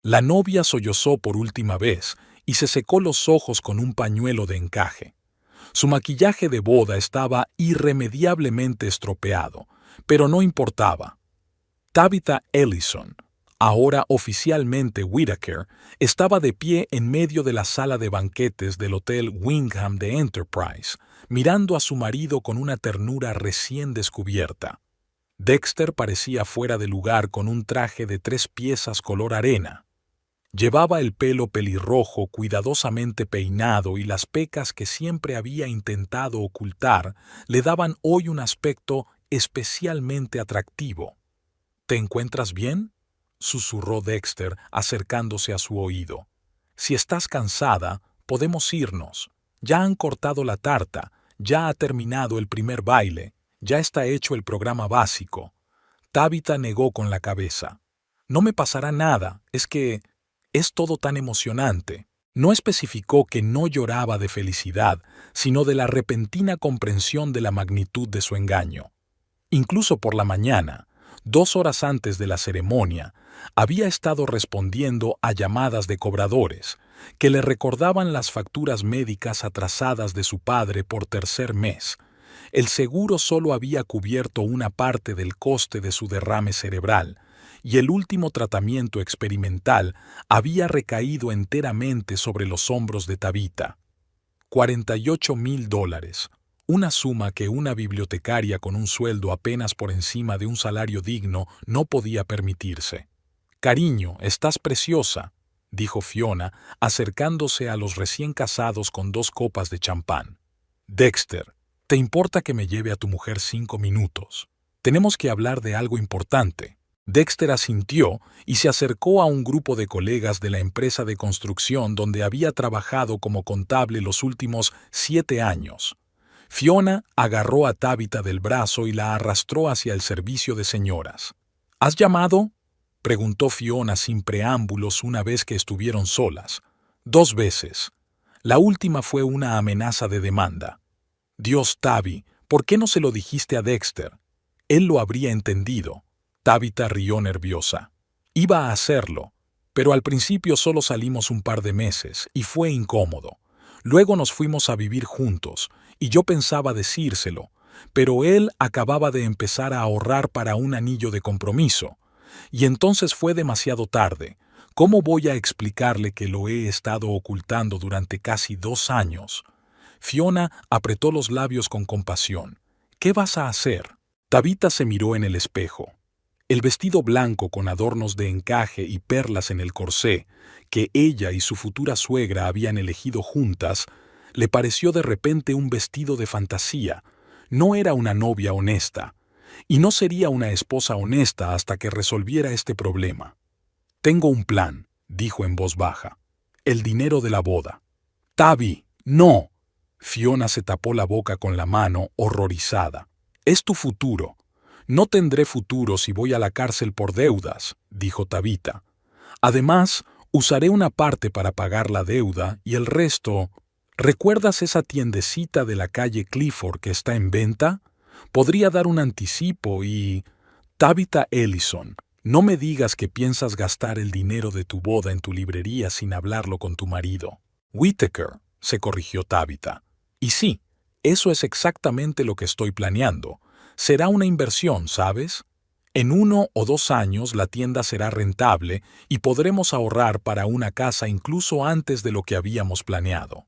La novia sollozó por última vez y se secó los ojos con un pañuelo de encaje. Su maquillaje de boda estaba irremediablemente estropeado, pero no importaba. Tabitha Ellison, ahora oficialmente Whittaker, estaba de pie en medio de la sala de banquetes del Hotel Wingham de Enterprise, mirando a su marido con una ternura recién descubierta. Dexter parecía fuera de lugar con un traje de 3 piezas color arena. Llevaba el pelo pelirrojo cuidadosamente peinado y las pecas que siempre había intentado ocultar le daban hoy un aspecto especialmente atractivo. ¿Te encuentras bien?, susurró Dexter acercándose a su oído. Si estás cansada, podemos irnos. Ya han cortado la tarta, ya ha terminado el primer baile, ya está hecho el programa básico. Tabitha negó con la cabeza. No me pasará nada, es que es todo tan emocionante. No especificó que no lloraba de felicidad, sino de la repentina comprensión de la magnitud de su engaño. Incluso por la mañana, 2 horas antes de la ceremonia, había estado respondiendo a llamadas de cobradores que le recordaban las facturas médicas atrasadas de su padre por 3er mes. El seguro solo había cubierto una parte del coste de su derrame cerebral, y el último tratamiento experimental había recaído enteramente sobre los hombros de Tabitha. $48,000, una suma que una bibliotecaria con un sueldo apenas por encima de un salario digno no podía permitirse. «Cariño, estás preciosa», dijo Fiona, acercándose a los recién casados con 2 copas de champán. «Dexter, ¿te importa que me lleve a tu mujer 5 minutos? Tenemos que hablar de algo importante». Dexter asintió y se acercó a un grupo de colegas de la empresa de construcción donde había trabajado como contable los últimos 7 años. Fiona agarró a Tabitha del brazo y la arrastró hacia el servicio de señoras. «¿Has llamado?», preguntó Fiona sin preámbulos una vez que estuvieron solas. «2 veces. La última fue una amenaza de demanda». «Dios, Tabby, ¿por qué no se lo dijiste a Dexter? Él lo habría entendido». Tabitha rió nerviosa. «Iba a hacerlo, pero al principio solo salimos un par de meses y fue incómodo. Luego nos fuimos a vivir juntos y yo pensaba decírselo, pero él acababa de empezar a ahorrar para un anillo de compromiso. Y entonces fue demasiado tarde. ¿Cómo voy a explicarle que lo he estado ocultando durante casi 2 años?» Fiona apretó los labios con compasión. «¿Qué vas a hacer?». Tabitha se miró en el espejo. El vestido blanco con adornos de encaje y perlas en el corsé, que ella y su futura suegra habían elegido juntas, le pareció de repente un vestido de fantasía. No era una novia honesta, y no sería una esposa honesta hasta que resolviera este problema. «Tengo un plan», dijo en voz baja. «El dinero de la boda». «Tabby, no». Fiona se tapó la boca con la mano, horrorizada. «Es tu futuro». «No tendré futuro si voy a la cárcel por deudas», dijo Tabitha. «Además, usaré una parte para pagar la deuda y el resto... ¿Recuerdas esa tiendecita de la calle Clifford que está en venta? Podría dar un anticipo y... Tabitha Ellison, no me digas que piensas gastar el dinero de tu boda en tu librería sin hablarlo con tu marido». «Whittaker», se corrigió Tabitha. «Y sí, eso es exactamente lo que estoy planeando. Será una inversión, ¿sabes? En 1 o 2 años la tienda será rentable y podremos ahorrar para una casa incluso antes de lo que habíamos planeado».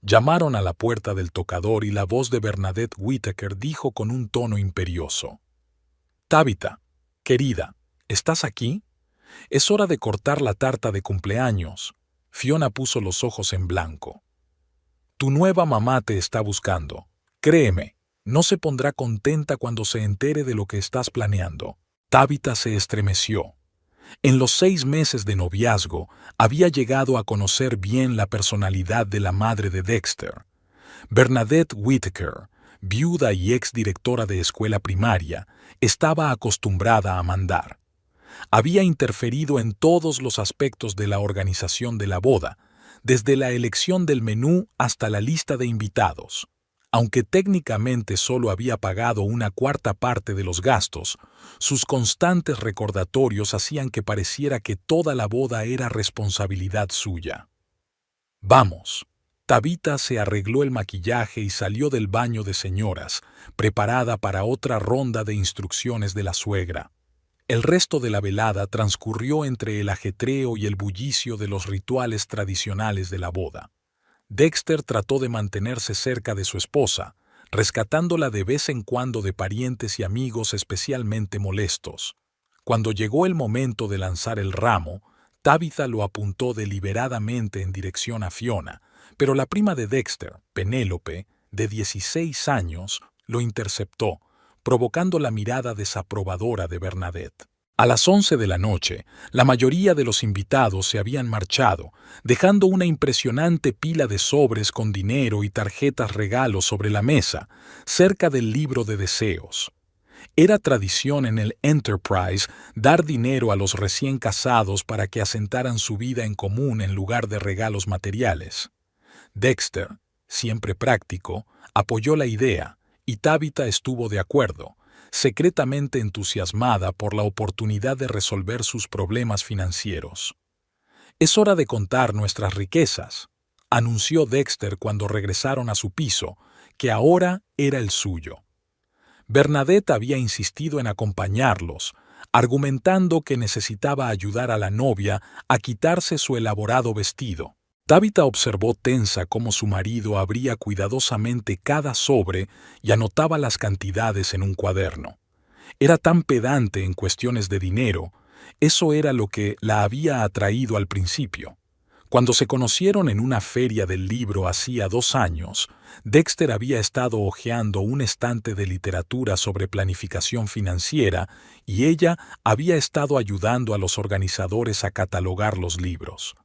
Llamaron a la puerta del tocador y la voz de Bernadette Whittaker dijo con un tono imperioso: «Tabitha, querida, ¿estás aquí? Es hora de cortar la tarta de cumpleaños». Fiona puso los ojos en blanco. «Tu nueva mamá te está buscando. Créeme, no se pondrá contenta cuando se entere de lo que estás planeando». Tabitha se estremeció. En los 6 meses de noviazgo había llegado a conocer bien la personalidad de la madre de Dexter. Bernadette Whittaker, viuda y exdirectora de escuela primaria, estaba acostumbrada a mandar. Había interferido en todos los aspectos de la organización de la boda, desde la elección del menú hasta la lista de invitados. Aunque técnicamente solo había pagado una cuarta parte de los gastos, sus constantes recordatorios hacían que pareciera que toda la boda era responsabilidad suya. Vamos. Tabitha se arregló el maquillaje y salió del baño de señoras, preparada para otra ronda de instrucciones de la suegra. El resto de la velada transcurrió entre el ajetreo y el bullicio de los rituales tradicionales de la boda. Dexter trató de mantenerse cerca de su esposa, rescatándola de vez en cuando de parientes y amigos especialmente molestos. Cuando llegó el momento de lanzar el ramo, Tabitha lo apuntó deliberadamente en dirección a Fiona, pero la prima de Dexter, Penélope, de 16 años, lo interceptó, provocando la mirada desaprobadora de Bernadette. A las 11 de la noche, la mayoría de los invitados se habían marchado, dejando una impresionante pila de sobres con dinero y tarjetas regalos sobre la mesa, cerca del libro de deseos. Era tradición en el Enterprise dar dinero a los recién casados para que asentaran su vida en común en lugar de regalos materiales. Dexter, siempre práctico, apoyó la idea, y Tabitha estuvo de acuerdo, secretamente entusiasmada por la oportunidad de resolver sus problemas financieros. «Es hora de contar nuestras riquezas», anunció Dexter cuando regresaron a su piso, que ahora era el suyo. Bernadette había insistido en acompañarlos, argumentando que necesitaba ayudar a la novia a quitarse su elaborado vestido. Tabitha observó tensa cómo su marido abría cuidadosamente cada sobre y anotaba las cantidades en un cuaderno. Era tan pedante en cuestiones de dinero, eso era lo que la había atraído al principio. Cuando se conocieron en una feria del libro hacía 2 años, Dexter había estado hojeando un estante de literatura sobre planificación financiera y ella había estado ayudando a los organizadores a catalogar los libros.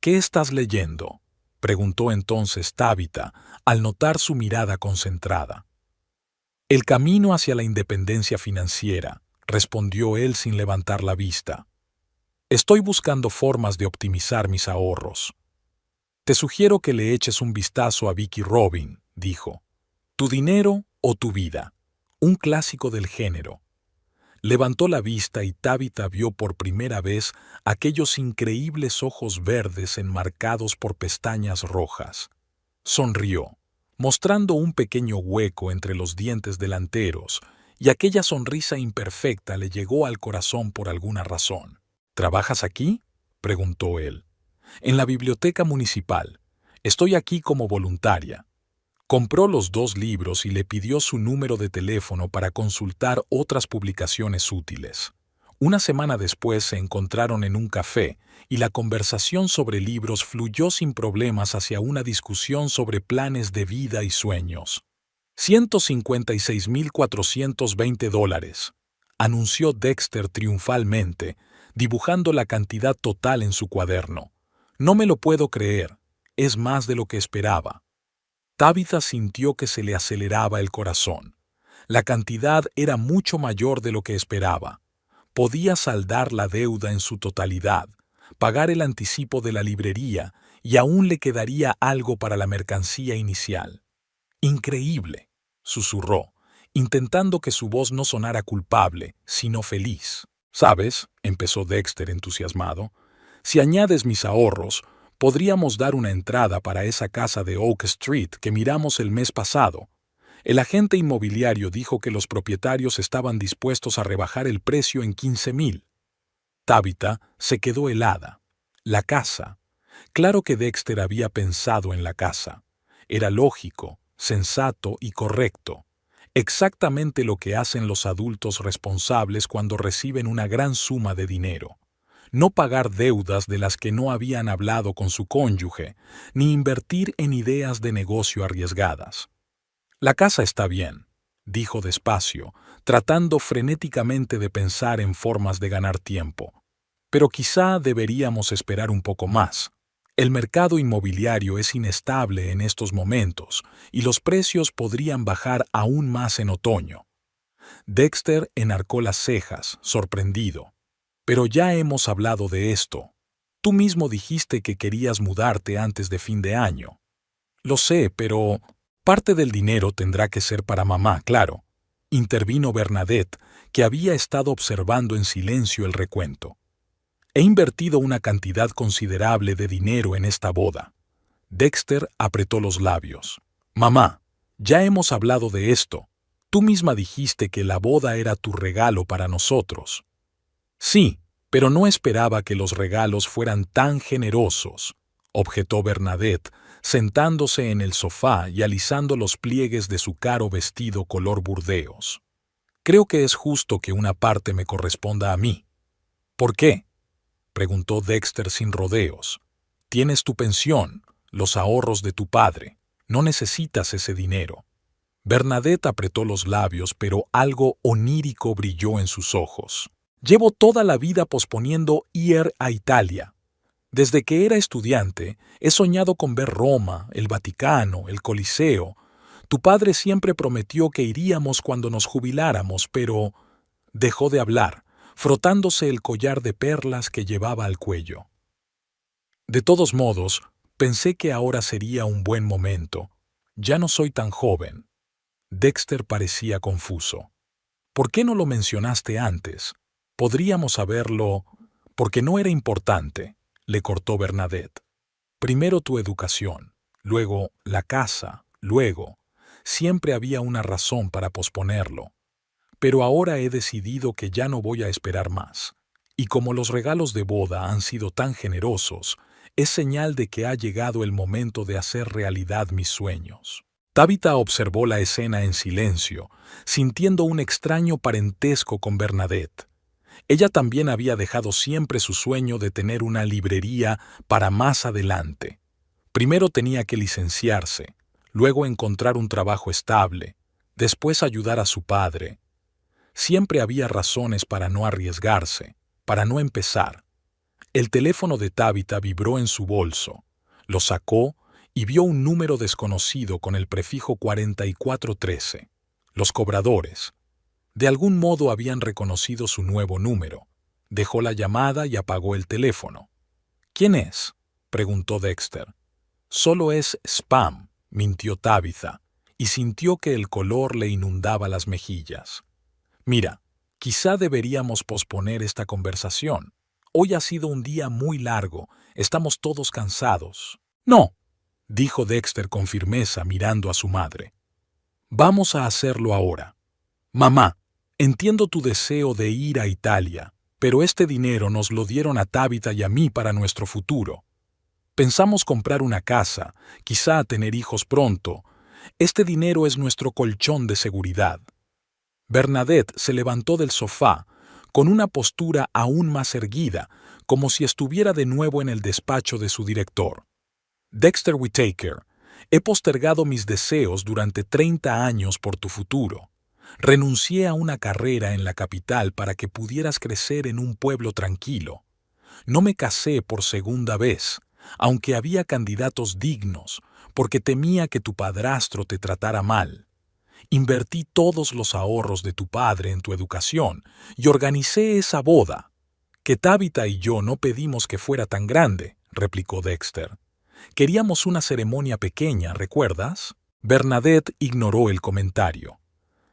«¿Qué estás leyendo?», preguntó entonces Tabitha, al notar su mirada concentrada. «El camino hacia la independencia financiera», respondió él sin levantar la vista. «Estoy buscando formas de optimizar mis ahorros». «Te sugiero que le eches un vistazo a Vicki Robin», dijo. «Tu dinero o tu vida», un clásico del género. Levantó la vista y Tabitha vio por primera vez aquellos increíbles ojos verdes enmarcados por pestañas rojas. Sonrió, mostrando un pequeño hueco entre los dientes delanteros, y aquella sonrisa imperfecta le llegó al corazón por alguna razón. «¿Trabajas aquí?», preguntó él. «En la biblioteca municipal. Estoy aquí como voluntaria». Compró los 2 libros y le pidió su número de teléfono para consultar otras publicaciones útiles. Una semana después se encontraron en un café y la conversación sobre libros fluyó sin problemas hacia una discusión sobre planes de vida y sueños. $156,420, anunció Dexter triunfalmente, dibujando la cantidad total en su cuaderno. «No me lo puedo creer. Es más de lo que esperaba». Tabitha sintió que se le aceleraba el corazón. La cantidad era mucho mayor de lo que esperaba. Podía saldar la deuda en su totalidad, pagar el anticipo de la librería y aún le quedaría algo para la mercancía inicial. «Increíble», susurró, intentando que su voz no sonara culpable, sino feliz. «¿Sabes?», empezó Dexter entusiasmado, «si añades mis ahorros, podríamos dar una entrada para esa casa de Oak Street que miramos el mes pasado. El agente inmobiliario dijo que los propietarios estaban dispuestos a rebajar el precio en 15,000. Tabitha se quedó helada. La casa. Claro que Dexter había pensado en la casa. Era lógico, sensato y correcto. Exactamente lo que hacen los adultos responsables cuando reciben una gran suma de dinero. No pagar deudas de las que no habían hablado con su cónyuge, ni invertir en ideas de negocio arriesgadas. «La casa está bien», dijo despacio, tratando frenéticamente de pensar en formas de ganar tiempo. «Pero quizá deberíamos esperar un poco más. El mercado inmobiliario es inestable en estos momentos y los precios podrían bajar aún más en otoño». Dexter enarcó las cejas, sorprendido. «Pero ya hemos hablado de esto. Tú mismo dijiste que querías mudarte antes de fin de año». «Lo sé, pero...» Parte del dinero tendrá que ser para mamá, claro. Intervino Bernadette, que había estado observando en silencio el recuento. He invertido una cantidad considerable de dinero en esta boda. Dexter apretó los labios. Mamá, ya hemos hablado de esto. Tú misma dijiste que la boda era tu regalo para nosotros. Sí, pero no esperaba que los regalos fueran tan generosos, objetó Bernadette, sentándose en el sofá y alisando los pliegues de su caro vestido color burdeos. Creo que es justo que una parte me corresponda a mí. ¿Por qué?, preguntó Dexter sin rodeos. Tienes tu pensión, los ahorros de tu padre. No necesitas ese dinero. Bernadette apretó los labios, pero algo onírico brilló en sus ojos. Llevo toda la vida posponiendo ir a Italia. Desde que era estudiante, he soñado con ver Roma, el Vaticano, el Coliseo. Tu padre siempre prometió que iríamos cuando nos jubiláramos, pero dejó de hablar, frotándose el collar de perlas que llevaba al cuello. De todos modos, pensé que ahora sería un buen momento. Ya no soy tan joven. Dexter parecía confuso. ¿Por qué no lo mencionaste antes? Podríamos saberlo, porque no era importante, le cortó Bernadette. Primero tu educación, luego la casa, luego. Siempre había una razón para posponerlo. Pero ahora he decidido que ya no voy a esperar más. Y como los regalos de boda han sido tan generosos, es señal de que ha llegado el momento de hacer realidad mis sueños. Tabitha observó la escena en silencio, sintiendo un extraño parentesco con Bernadette. Ella también había dejado siempre su sueño de tener una librería para más adelante. Primero tenía que licenciarse, luego encontrar un trabajo estable, después ayudar a su padre. Siempre había razones para no arriesgarse, para no empezar. El teléfono de Tabitha vibró en su bolso. Lo sacó y vio un número desconocido con el prefijo 4413. Los cobradores. De algún modo habían reconocido su nuevo número. Dejó la llamada y apagó el teléfono. ¿Quién es?, preguntó Dexter. Solo es spam, mintió Tabitha, y sintió que el color le inundaba las mejillas. Mira, quizá deberíamos posponer esta conversación. Hoy ha sido un día muy largo, estamos todos cansados. No, dijo Dexter con firmeza mirando a su madre. Vamos a hacerlo ahora. Mamá, entiendo tu deseo de ir a Italia, pero este dinero nos lo dieron a Tabitha y a mí para nuestro futuro. Pensamos comprar una casa, quizá tener hijos pronto. Este dinero es nuestro colchón de seguridad. Bernadette se levantó del sofá, con una postura aún más erguida, como si estuviera de nuevo en el despacho de su director. Dexter Whittaker, he postergado mis deseos durante 30 años por tu futuro. Renuncié a una carrera en la capital para que pudieras crecer en un pueblo tranquilo. No me casé por segunda vez, aunque había candidatos dignos, porque temía que tu padrastro te tratara mal. Invertí todos los ahorros de tu padre en tu educación y organicé esa boda. Que Tabitha y yo no pedimos que fuera tan grande, replicó Dexter. Queríamos una ceremonia pequeña, ¿recuerdas? Bernadette ignoró el comentario.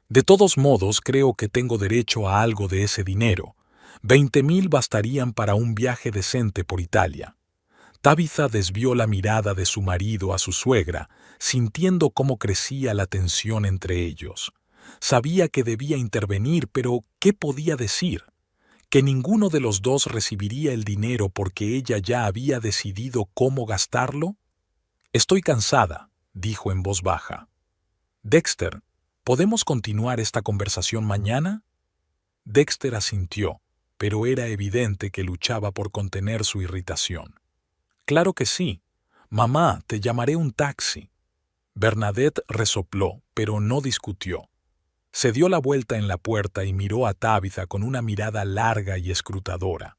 De todos modos, creo que tengo derecho a algo de ese dinero. 20,000 bastarían para un viaje decente por Italia. Tabitha desvió la mirada de su marido a su suegra, sintiendo cómo crecía la tensión entre ellos. Sabía que debía intervenir, pero ¿qué podía decir? ¿Que ninguno de los dos recibiría el dinero porque ella ya había decidido cómo gastarlo? Estoy cansada, dijo en voz baja. Dexter, ¿podemos continuar esta conversación mañana? Dexter asintió, pero era evidente que luchaba por contener su irritación. Claro que sí. Mamá, te llamaré un taxi. Bernadette resopló, pero no discutió. Se dio la vuelta en la puerta y miró a Tabitha con una mirada larga y escrutadora.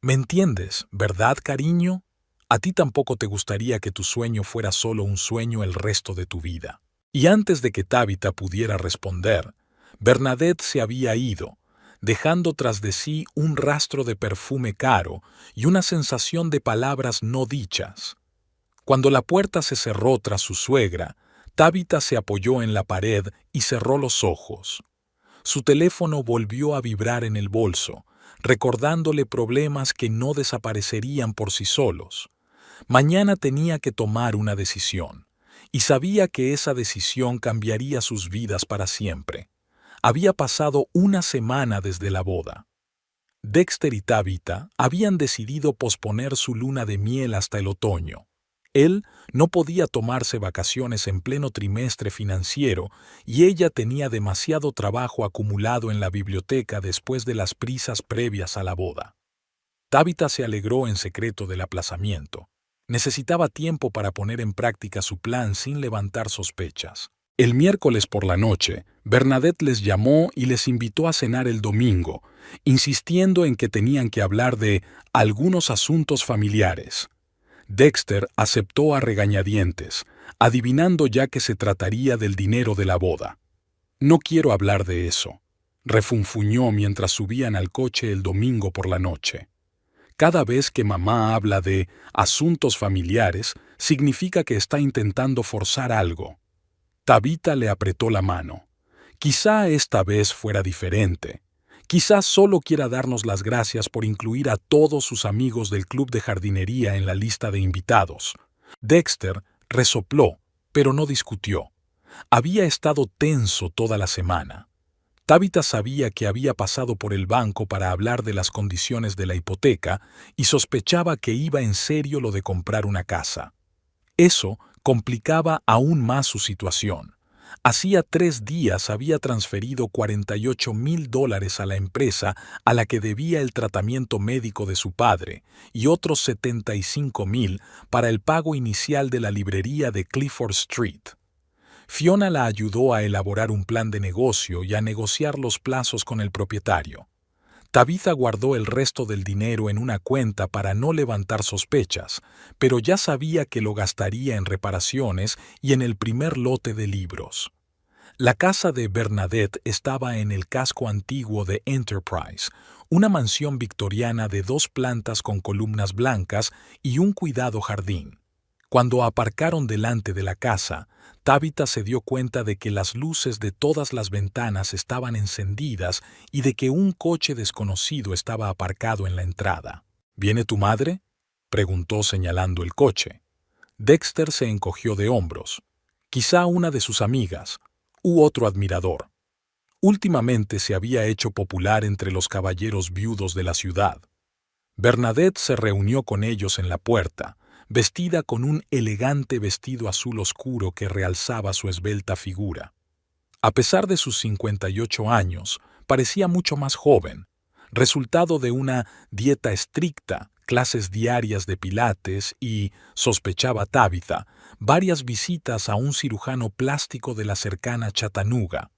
¿Me entiendes, verdad, cariño? A ti tampoco te gustaría que tu sueño fuera solo un sueño el resto de tu vida. Y antes de que Tabitha pudiera responder, Bernadette se había ido, dejando tras de sí un rastro de perfume caro y una sensación de palabras no dichas. Cuando la puerta se cerró tras su suegra, Tabitha se apoyó en la pared y cerró los ojos. Su teléfono volvió a vibrar en el bolso, recordándole problemas que no desaparecerían por sí solos. Mañana tenía que tomar una decisión, y sabía que esa decisión cambiaría sus vidas para siempre. Había pasado una semana desde la boda. Dexter y Tabitha habían decidido posponer su luna de miel hasta el otoño. Él no podía tomarse vacaciones en pleno trimestre financiero y ella tenía demasiado trabajo acumulado en la biblioteca después de las prisas previas a la boda. Tabitha se alegró en secreto del aplazamiento. Necesitaba tiempo para poner en práctica su plan sin levantar sospechas. El miércoles por la noche, Bernadette les llamó y les invitó a cenar el domingo, insistiendo en que tenían que hablar de algunos asuntos familiares. Dexter aceptó a regañadientes, adivinando ya que se trataría del dinero de la boda. «No quiero hablar de eso», refunfuñó mientras subían al coche el domingo por la noche. Cada vez que mamá habla de asuntos familiares, significa que está intentando forzar algo. Tabitha le apretó la mano. Quizá esta vez fuera diferente. Quizá solo quiera darnos las gracias por incluir a todos sus amigos del club de jardinería en la lista de invitados. Dexter resopló, pero no discutió. Había estado tenso toda la semana. Tabitha sabía que había pasado por el banco para hablar de las condiciones de la hipoteca y sospechaba que iba en serio lo de comprar una casa. Eso complicaba aún más su situación. Hacía 3 días había transferido $48,000 a la empresa a la que debía el tratamiento médico de su padre y otros $75,000 para el pago inicial de la librería de Clifford Street. Fiona la ayudó a elaborar un plan de negocio y a negociar los plazos con el propietario. Tabitha guardó el resto del dinero en una cuenta para no levantar sospechas, pero ya sabía que lo gastaría en reparaciones y en el primer lote de libros. La casa de Bernadette estaba en el casco antiguo de Enterprise, una mansión victoriana de 2 plantas con columnas blancas y un cuidado jardín. Cuando aparcaron delante de la casa, Tabitha se dio cuenta de que las luces de todas las ventanas estaban encendidas y de que un coche desconocido estaba aparcado en la entrada. ¿Viene tu madre?, preguntó señalando el coche. Dexter se encogió de hombros. Quizá una de sus amigas, u otro admirador. Últimamente se había hecho popular entre los caballeros viudos de la ciudad. Bernadette se reunió con ellos en la puerta, vestida con un elegante vestido azul oscuro que realzaba su esbelta figura. A pesar de sus 58 años, parecía mucho más joven, resultado de una dieta estricta, clases diarias de pilates y, sospechaba Tabitha, varias visitas a un cirujano plástico de la cercana Chattanooga.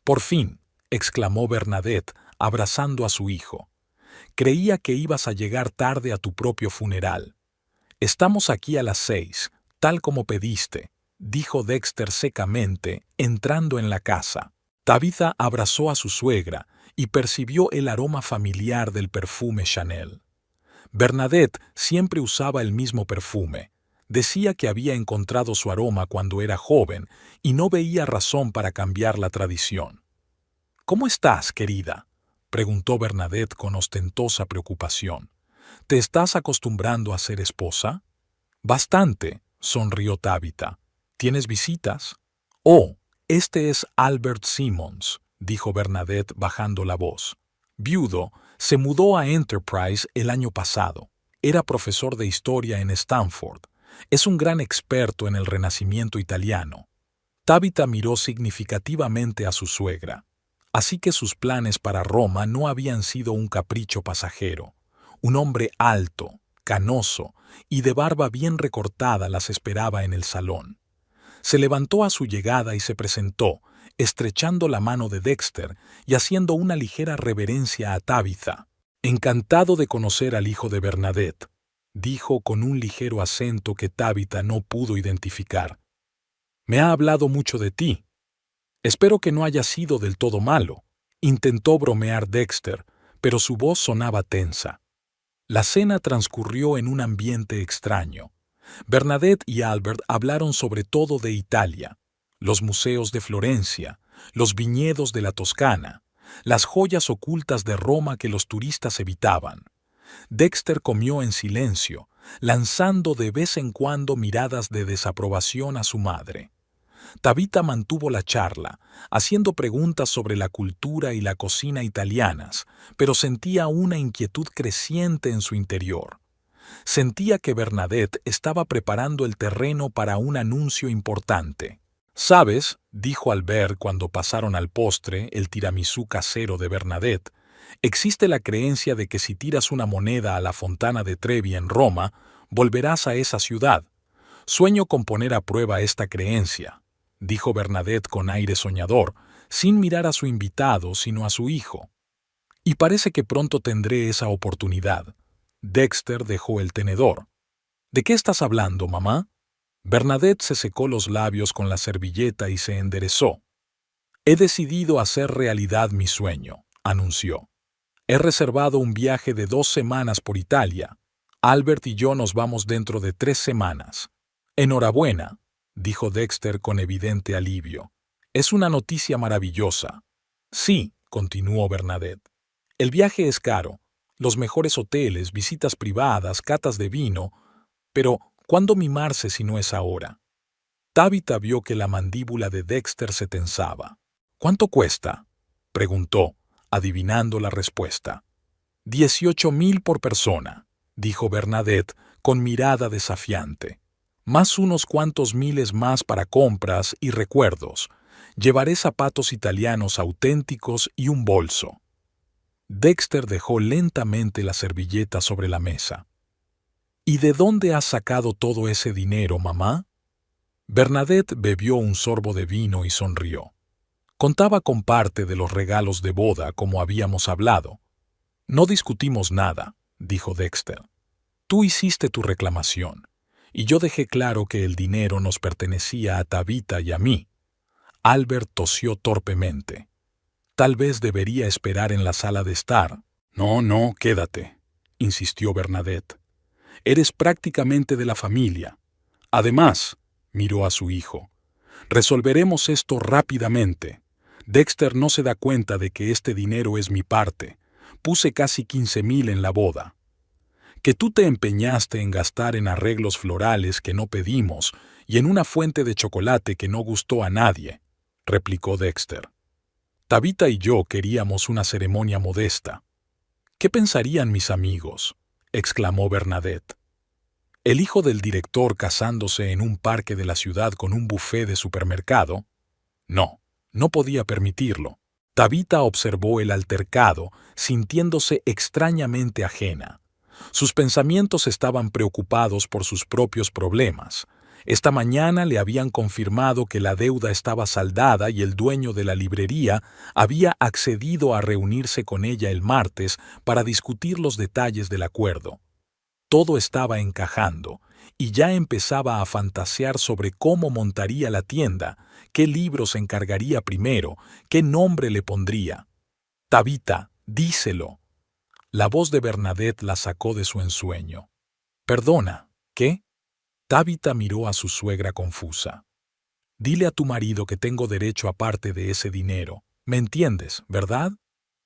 «Por fin», exclamó Bernadette, abrazando a su hijo. «Creía que ibas a llegar tarde a tu propio funeral». «Estamos aquí a las 6, tal como pediste», dijo Dexter secamente, entrando en la casa. Tabitha abrazó a su suegra y percibió el aroma familiar del perfume Chanel. Bernadette siempre usaba el mismo perfume. Decía que había encontrado su aroma cuando era joven y no veía razón para cambiar la tradición. «¿Cómo estás, querida?», preguntó Bernadette con ostentosa preocupación. «¿Te estás acostumbrando a ser esposa?» «Bastante», sonrió Tabitha. «¿Tienes visitas?» «Oh, este es Albert Simmons», dijo Bernadette bajando la voz. Viudo, se mudó a Enterprise el año pasado. Era profesor de historia en Stanford. Es un gran experto en el Renacimiento italiano. Tabitha miró significativamente a su suegra. Así que sus planes para Roma no habían sido un capricho pasajero. Un hombre alto, canoso y de barba bien recortada las esperaba en el salón. Se levantó a su llegada y se presentó, estrechando la mano de Dexter y haciendo una ligera reverencia a Tabitha. «Encantado de conocer al hijo de Bernadette», dijo con un ligero acento que Tabitha no pudo identificar. «Me ha hablado mucho de ti. Espero que no haya sido del todo malo», intentó bromear Dexter, pero su voz sonaba tensa. La cena transcurrió en un ambiente extraño. Bernadette y Albert hablaron sobre todo de Italia. los museos de Florencia, los viñedos de la Toscana, las joyas ocultas de Roma que los turistas evitaban. Dexter comió en silencio, lanzando de vez en cuando miradas de desaprobación a su madre. Tabitha mantuvo la charla, haciendo preguntas sobre la cultura y la cocina italianas, pero sentía una inquietud creciente en su interior. Sentía que Bernadette estaba preparando el terreno para un anuncio importante. «¿Sabes?», dijo Albert cuando pasaron al postre, el tiramisú casero de Bernadette, «existe la creencia de que si tiras una moneda a la Fontana de Trevi en Roma, volverás a esa ciudad. Sueño con poner a prueba esta creencia», dijo Bernadette con aire soñador, sin mirar a su invitado sino a su hijo. «Y parece que pronto tendré esa oportunidad». Dexter dejó el tenedor. «¿De qué estás hablando, mamá?». Bernadette se secó los labios con la servilleta y se enderezó. «He decidido hacer realidad mi sueño», anunció. «He reservado un viaje de 2 semanas por Italia. Albert y yo nos vamos dentro de 3 semanas». «Enhorabuena», dijo Dexter con evidente alivio. «Es una noticia maravillosa». «Sí», continuó Bernadette. «El viaje es caro. Los mejores hoteles, visitas privadas, catas de vino. Pero, ¿cuándo mimarse si no es ahora?». Tabitha vio que la mandíbula de Dexter se tensaba. «¿Cuánto cuesta?», preguntó, adivinando la respuesta. 18.000 por persona», dijo Bernadette con mirada desafiante. «Más unos cuantos miles más para compras y recuerdos. Llevaré zapatos italianos auténticos y un bolso». Dexter dejó lentamente la servilleta sobre la mesa. «¿Y de dónde has sacado todo ese dinero, mamá?». Bernadette bebió un sorbo de vino y sonrió. «Contaba con parte de los regalos de boda, como habíamos hablado». «No discutimos nada», dijo Dexter. «Tú hiciste tu reclamación, y yo dejé claro que el dinero nos pertenecía a Tabitha y a mí». Albert tosió torpemente. «Tal vez debería esperar en la sala de estar». No, quédate», insistió Bernadette. «Eres prácticamente de la familia. Además», miró a su hijo, «resolveremos esto rápidamente. Dexter no se da cuenta de que este dinero es mi parte. Puse casi 15.000 en la boda. Que tú te empeñaste en gastar en arreglos florales que no pedimos y en una fuente de chocolate que no gustó a nadie», replicó Dexter. «Tabitha y yo queríamos una ceremonia modesta». «¿Qué pensarían mis amigos?», exclamó Bernadette. «El hijo del director casándose en un parque de la ciudad con un buffet de supermercado». No podía permitirlo. Tabitha observó el altercado, sintiéndose extrañamente ajena. Sus pensamientos estaban preocupados por sus propios problemas. Esta mañana le habían confirmado que la deuda estaba saldada y el dueño de la librería había accedido a reunirse con ella el martes para discutir los detalles del acuerdo. Todo estaba encajando, y ya empezaba a fantasear sobre cómo montaría la tienda, qué libros encargaría primero, qué nombre le pondría. «Tabitha, díselo». La voz de Bernadette la sacó de su ensueño. «Perdona, ¿qué?». Tabitha miró a su suegra confusa. «Dile a tu marido que tengo derecho a parte de ese dinero. ¿Me entiendes, verdad?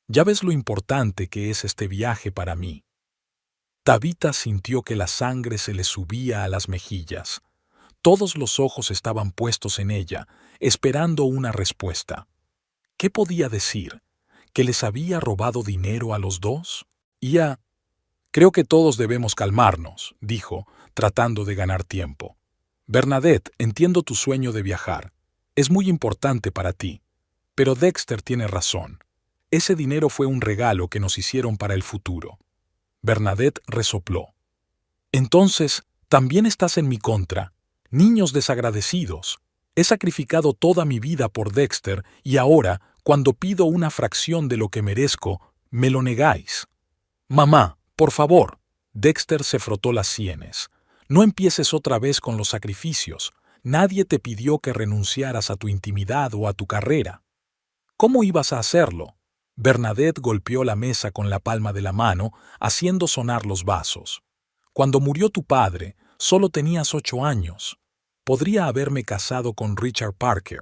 Ya ves lo importante que es este viaje para mí». Tabitha sintió que la sangre se le subía a las mejillas. Todos los ojos estaban puestos en ella, esperando una respuesta. ¿Qué podía decir? ¿Que les había robado dinero a los dos? «Creo que todos debemos calmarnos», dijo, tratando de ganar tiempo. «Bernadette, entiendo tu sueño de viajar. Es muy importante para ti. Pero Dexter tiene razón. Ese dinero fue un regalo que nos hicieron para el futuro». Bernadette resopló. «Entonces, también estás en mi contra. Niños desagradecidos. He sacrificado toda mi vida por Dexter y ahora, cuando pido una fracción de lo que merezco, me lo negáis». «Mamá, por favor». Dexter se frotó las sienes. «No empieces otra vez con los sacrificios. Nadie te pidió que renunciaras a tu intimidad o a tu carrera». «¿Cómo ibas a hacerlo?». Bernadette golpeó la mesa con la palma de la mano, haciendo sonar los vasos. «Cuando murió tu padre, solo tenías 8 años. Podría haberme casado con Richard Parker.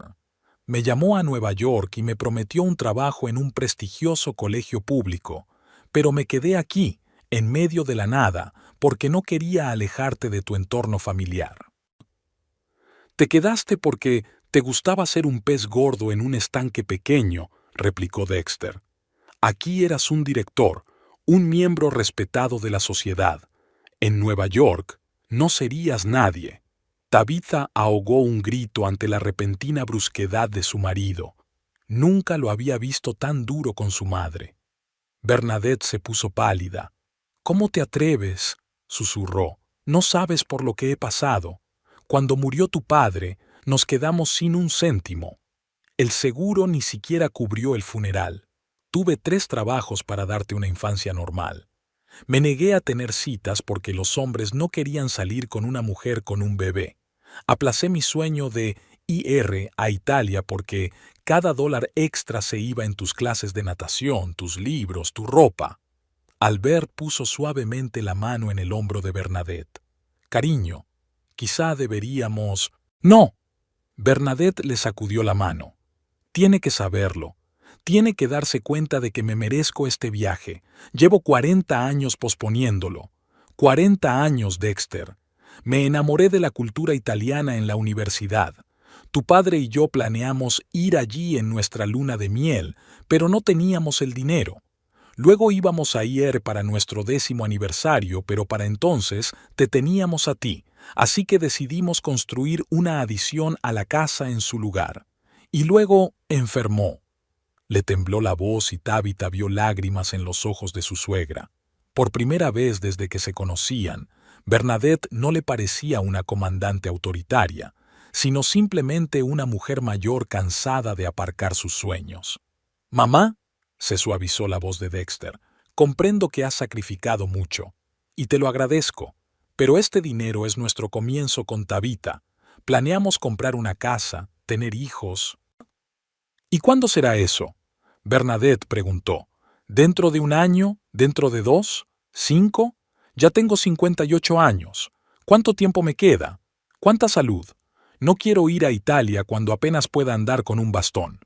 Me llamó a Nueva York y me prometió un trabajo en un prestigioso colegio público, pero me quedé aquí, en medio de la nada, porque no quería alejarte de tu entorno familiar. Te quedaste porque te gustaba ser un pez gordo en un estanque pequeño, replicó Dexter. Aquí eras un director, un miembro respetado de la sociedad. En Nueva York no serías nadie. Tabitha ahogó un grito ante la repentina brusquedad de su marido. Nunca lo había visto tan duro con su madre. Bernadette se puso pálida. «¿Cómo te atreves?», susurró. «No sabes por lo que he pasado. Cuando murió tu padre, nos quedamos sin un céntimo. El seguro ni siquiera cubrió el funeral. Tuve 3 trabajos para darte una infancia normal. Me negué a tener citas porque los hombres no querían salir con una mujer con un bebé. Aplacé mi sueño de ir a Italia porque cada dólar extra se iba en tus clases de natación, tus libros, tu ropa». Albert puso suavemente la mano en el hombro de Bernadette. «Cariño, quizá deberíamos...» «No». Bernadette le sacudió la mano. «Tiene que saberlo. Tiene que darse cuenta de que me merezco este viaje. Llevo 40 años posponiéndolo. 40 años, Dexter. Me enamoré de la cultura italiana en la universidad. Tu padre y yo planeamos ir allí en nuestra luna de miel, pero no teníamos el dinero. Luego íbamos a ir para nuestro 10º aniversario, pero para entonces te teníamos a ti, así que decidimos construir una adición a la casa en su lugar. Y luego enfermó». Le tembló la voz y Tabitha vio lágrimas en los ojos de su suegra. Por primera vez desde que se conocían, Bernadette no le parecía una comandante autoritaria, sino simplemente una mujer mayor cansada de aparcar sus sueños. «Mamá», se suavizó la voz de Dexter, «comprendo que has sacrificado mucho, y te lo agradezco, pero este dinero es nuestro comienzo con Tabitha. Planeamos comprar una casa, tener hijos». «¿Y cuándo será eso?», Bernadette preguntó. «¿Dentro de 1 año? ¿Dentro de 2? ¿5? Ya tengo 58 años. ¿Cuánto tiempo me queda? ¿Cuánta salud? No quiero ir a Italia cuando apenas pueda andar con un bastón».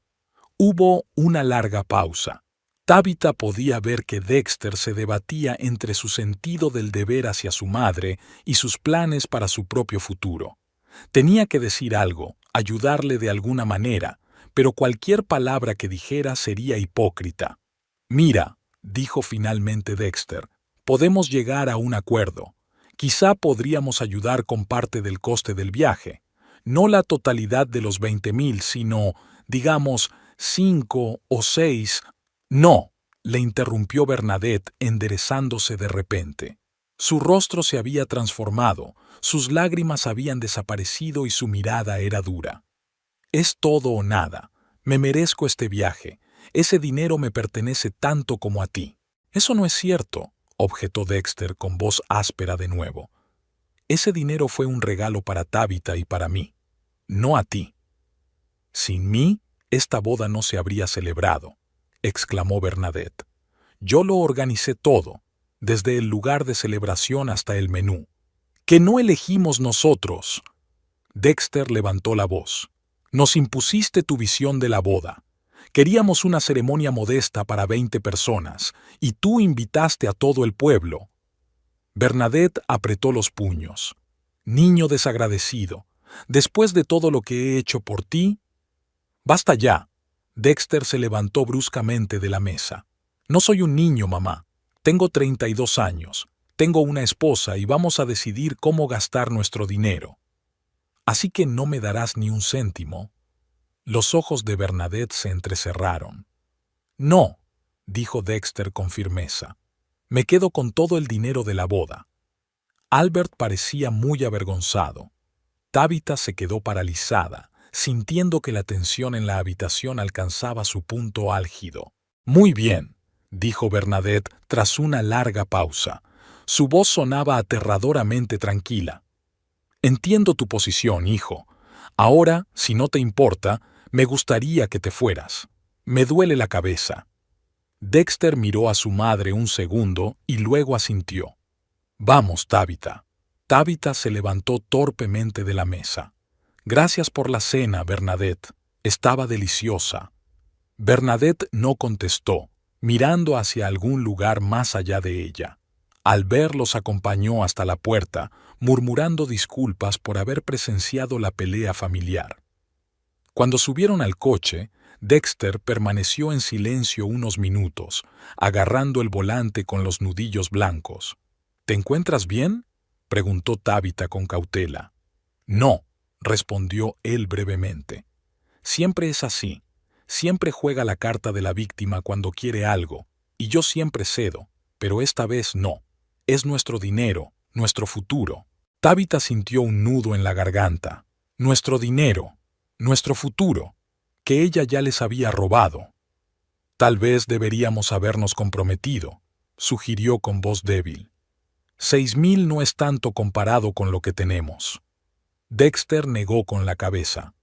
Hubo una larga pausa. Tabitha podía ver que Dexter se debatía entre su sentido del deber hacia su madre y sus planes para su propio futuro. Tenía que decir algo, ayudarle de alguna manera, pero cualquier palabra que dijera sería hipócrita. «Mira», dijo finalmente Dexter, «podemos llegar a un acuerdo. Quizá podríamos ayudar con parte del coste del viaje. No la totalidad de los 20,000, sino, digamos, 5 o 6. «No», le interrumpió Bernadette enderezándose de repente. Su rostro se había transformado, sus lágrimas habían desaparecido y su mirada era dura. «Es todo o nada. Me merezco este viaje. Ese dinero me pertenece tanto como a ti». «Eso no es cierto», objetó Dexter con voz áspera de nuevo. «Ese dinero fue un regalo para Tabitha y para mí, no a ti». «Sin mí, esta boda no se habría celebrado», exclamó Bernadette. «Yo lo organicé todo, desde el lugar de celebración hasta el menú. ¡Que no elegimos nosotros!». Dexter levantó la voz. «Nos impusiste tu visión de la boda. Queríamos una ceremonia modesta para 20 personas, y tú invitaste a todo el pueblo». Bernadette apretó los puños. «Niño desagradecido, después de todo lo que he hecho por ti...». «Basta ya». Dexter se levantó bruscamente de la mesa. «No soy un niño, mamá. Tengo 32 años. Tengo una esposa y vamos a decidir cómo gastar nuestro dinero. Así que no me darás ni un céntimo». Los ojos de Bernadette se entrecerraron. «No», dijo Dexter con firmeza. «Me quedo con todo el dinero de la boda». Albert parecía muy avergonzado. Tabitha se quedó paralizada, sintiendo que la tensión en la habitación alcanzaba su punto álgido. «Muy bien», dijo Bernadette tras una larga pausa. Su voz sonaba aterradoramente tranquila. «Entiendo tu posición, hijo. Ahora, si no te importa, me gustaría que te fueras. Me duele la cabeza». Dexter miró a su madre un segundo y luego asintió. «Vamos, Tabitha». Tabitha se levantó torpemente de la mesa. Gracias por la cena, Bernadette. Estaba deliciosa. Bernadette no contestó, mirando hacia algún lugar más allá de ella. Albert los acompañó hasta la puerta, murmurando disculpas por haber presenciado la pelea familiar. Cuando subieron al coche, Dexter permaneció en silencio unos minutos, agarrando el volante con los nudillos blancos. ¿Te encuentras bien?, preguntó Tabitha con cautela. No, respondió él brevemente. Siempre es así. Siempre juega la carta de la víctima cuando quiere algo, y yo siempre cedo, pero esta vez no. Es nuestro dinero, nuestro futuro. Tabitha sintió un nudo en la garganta. Nuestro dinero, nuestro futuro, que ella ya les había robado. Tal vez deberíamos habernos comprometido, sugirió con voz débil. 6,000 no es tanto comparado con lo que tenemos. Dexter negó con la cabeza.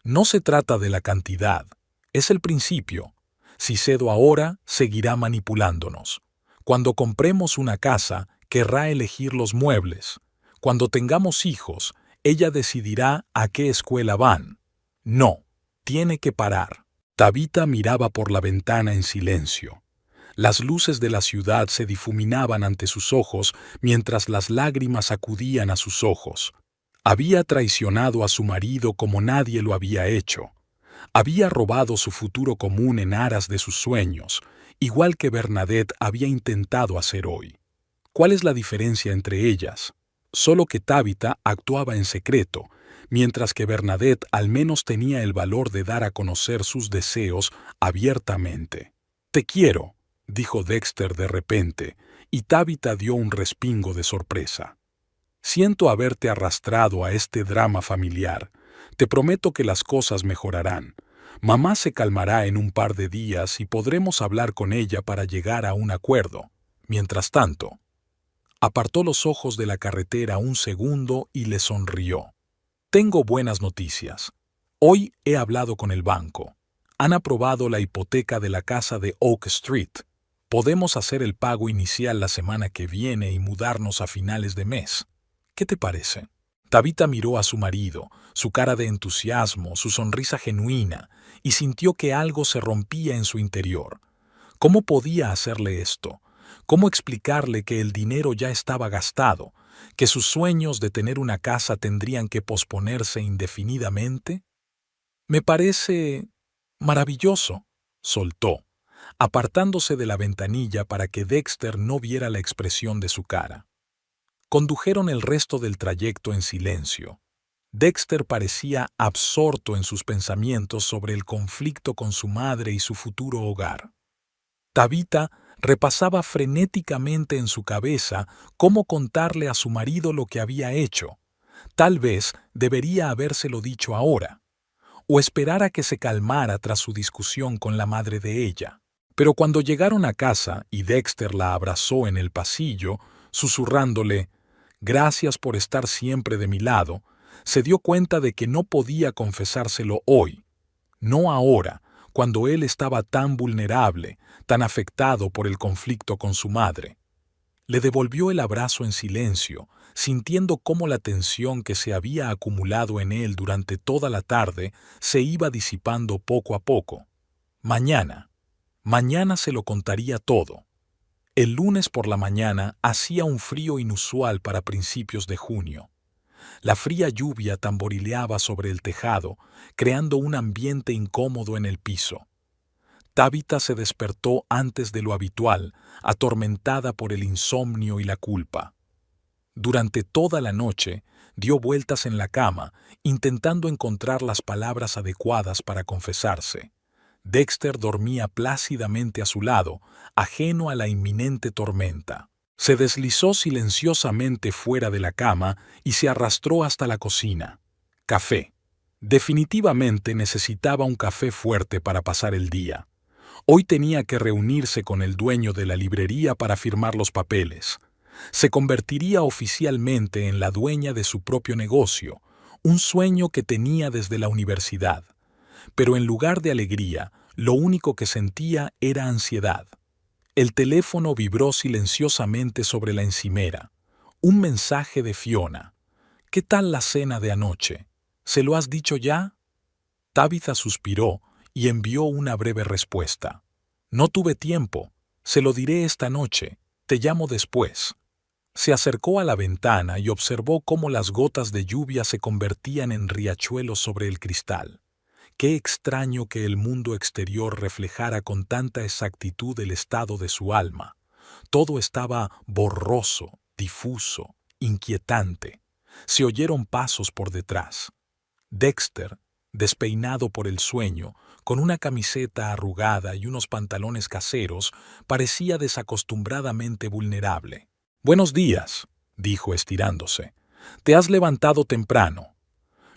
No se trata de la cantidad, es el principio. Si cedo ahora, seguirá manipulándonos. Cuando compremos una casa, querrá elegir los muebles. Cuando tengamos hijos, ella decidirá a qué escuela van. No, tiene que parar. Tabitha miraba por la ventana en silencio. Las luces de la ciudad se difuminaban ante sus ojos mientras las lágrimas acudían a sus ojos. Había traicionado a su marido como nadie lo había hecho. Había robado su futuro común en aras de sus sueños, igual que Bernadette había intentado hacer hoy. ¿Cuál es la diferencia entre ellas? Solo que Tabitha actuaba en secreto, mientras que Bernadette al menos tenía el valor de dar a conocer sus deseos abiertamente. «Te quiero», dijo Dexter de repente, y Tabitha dio un respingo de sorpresa. «Siento haberte arrastrado a este drama familiar. Te prometo que las cosas mejorarán. Mamá se calmará en un par de días y podremos hablar con ella para llegar a un acuerdo. Mientras tanto». Apartó los ojos de la carretera un segundo y le sonrió. «Tengo buenas noticias. Hoy he hablado con el banco. Han aprobado la hipoteca de la casa de Oak Street. Podemos hacer el pago inicial la semana que viene y mudarnos a finales de mes. ¿Qué te parece?» Tabitha miró a su marido, su cara de entusiasmo, su sonrisa genuina, y sintió que algo se rompía en su interior. ¿Cómo podía hacerle esto? ¿Cómo explicarle que el dinero ya estaba gastado, que sus sueños de tener una casa tendrían que posponerse indefinidamente? «Me parece maravilloso», soltó, apartándose de la ventanilla para que Dexter no viera la expresión de su cara. Condujeron el resto del trayecto en silencio. Dexter parecía absorto en sus pensamientos sobre el conflicto con su madre y su futuro hogar. Tabitha repasaba frenéticamente en su cabeza cómo contarle a su marido lo que había hecho. Tal vez debería habérselo dicho ahora, o esperar a que se calmara tras su discusión con la madre de ella. Pero cuando llegaron a casa y Dexter la abrazó en el pasillo, susurrándole «Gracias por estar siempre de mi lado», se dio cuenta de que no podía confesárselo hoy, no ahora, cuando él estaba tan vulnerable, tan afectado por el conflicto con su madre. Le devolvió el abrazo en silencio, sintiendo cómo la tensión que se había acumulado en él durante toda la tarde se iba disipando poco a poco. Mañana se lo contaría todo. El lunes por la mañana hacía un frío inusual para principios de junio. La fría lluvia tamborileaba sobre el tejado, creando un ambiente incómodo en el piso. Tabitha se despertó antes de lo habitual, atormentada por el insomnio y la culpa. Durante toda la noche dio vueltas en la cama, intentando encontrar las palabras adecuadas para confesarse. Dexter dormía plácidamente a su lado, ajeno a la inminente tormenta. Se deslizó silenciosamente fuera de la cama y se arrastró hasta la cocina. Café. Definitivamente necesitaba un café fuerte para pasar el día. Hoy tenía que reunirse con el dueño de la librería para firmar los papeles. Se convertiría oficialmente en la dueña de su propio negocio, un sueño que tenía desde la universidad. Pero en lugar de alegría, lo único que sentía era ansiedad. El teléfono vibró silenciosamente sobre la encimera. Un mensaje de Fiona. «¿Qué tal la cena de anoche?» ¿Se lo has dicho ya? Tabitha suspiró y envió una breve respuesta. No tuve tiempo. Se lo diré esta noche. Te llamo después. Se acercó a la ventana y observó cómo las gotas de lluvia se convertían en riachuelos sobre el cristal. Qué extraño que el mundo exterior reflejara con tanta exactitud el estado de su alma. Todo estaba borroso, difuso, inquietante. Se oyeron pasos por detrás. Dexter, despeinado por el sueño, con una camiseta arrugada y unos pantalones caseros, parecía desacostumbradamente vulnerable. «Buenos días», dijo estirándose. «Te has levantado temprano».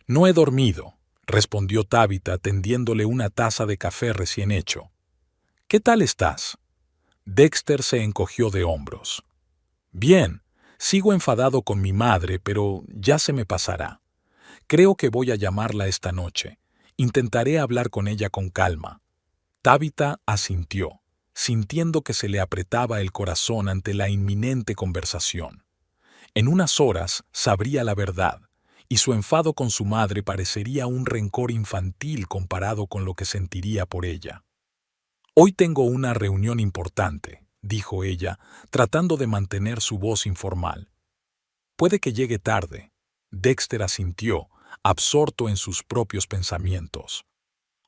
«No he dormido», respondió Tabitha tendiéndole una taza de café recién hecho. «¿Qué tal estás?» Dexter se encogió de hombros. «Bien, sigo enfadado con mi madre, pero ya se me pasará. Creo que voy a llamarla esta noche. Intentaré hablar con ella con calma». Tabitha asintió, sintiendo que se le apretaba el corazón ante la inminente conversación. En unas horas sabría la verdad, y su enfado con su madre parecería un rencor infantil comparado con lo que sentiría por ella. «Hoy tengo una reunión importante», dijo ella, tratando de mantener su voz informal. «Puede que llegue tarde». Dexter asintió, absorto en sus propios pensamientos.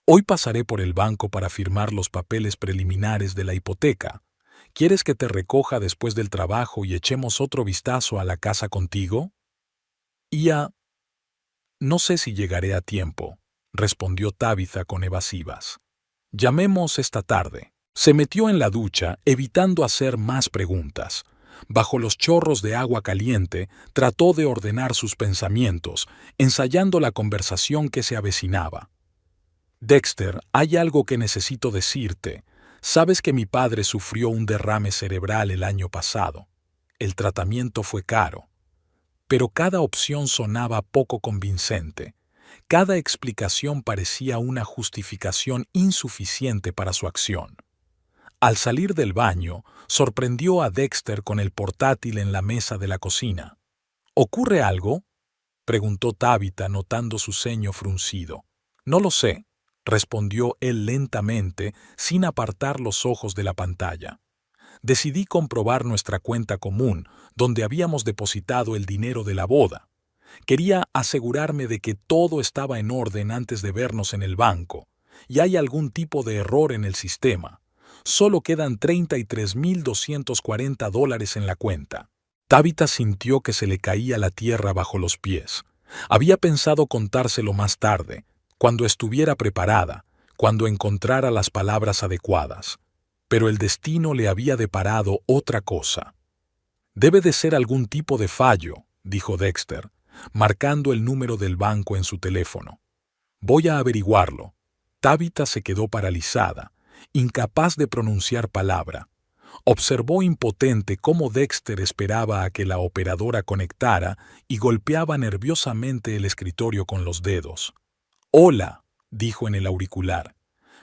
«Hoy pasaré por el banco para firmar los papeles preliminares de la hipoteca. ¿Quieres que te recoja después del trabajo y echemos otro vistazo a la casa contigo?» «No sé si llegaré a tiempo», respondió Tabitha con evasivas. «Llamemos esta tarde». Se metió en la ducha, evitando hacer más preguntas. Bajo los chorros de agua caliente, trató de ordenar sus pensamientos, ensayando la conversación que se avecinaba. «Dexter, hay algo que necesito decirte. Sabes que mi padre sufrió un derrame cerebral el año pasado. El tratamiento fue caro. Pero cada opción sonaba poco convincente. Cada explicación parecía una justificación insuficiente para su acción». Al salir del baño, sorprendió a Dexter con el portátil en la mesa de la cocina. «¿Ocurre algo?», preguntó Tabitha notando su ceño fruncido. «No lo sé», respondió él lentamente, sin apartar los ojos de la pantalla. «Decidí comprobar nuestra cuenta común, donde habíamos depositado el dinero de la boda. Quería asegurarme de que todo estaba en orden antes de vernos en el banco, y hay algún tipo de error en el sistema. Solo quedan $33,240 en la cuenta». Tabitha sintió que se le caía la tierra bajo los pies. Había pensado contárselo más tarde, cuando estuviera preparada, cuando encontrara las palabras adecuadas. Pero el destino le había deparado otra cosa. «Debe de ser algún tipo de fallo», dijo Dexter, marcando el número del banco en su teléfono. «Voy a averiguarlo». Tabitha se quedó paralizada, incapaz de pronunciar palabra. Observó impotente cómo Dexter esperaba a que la operadora conectara y golpeaba nerviosamente el escritorio con los dedos. «Hola», dijo en el auricular.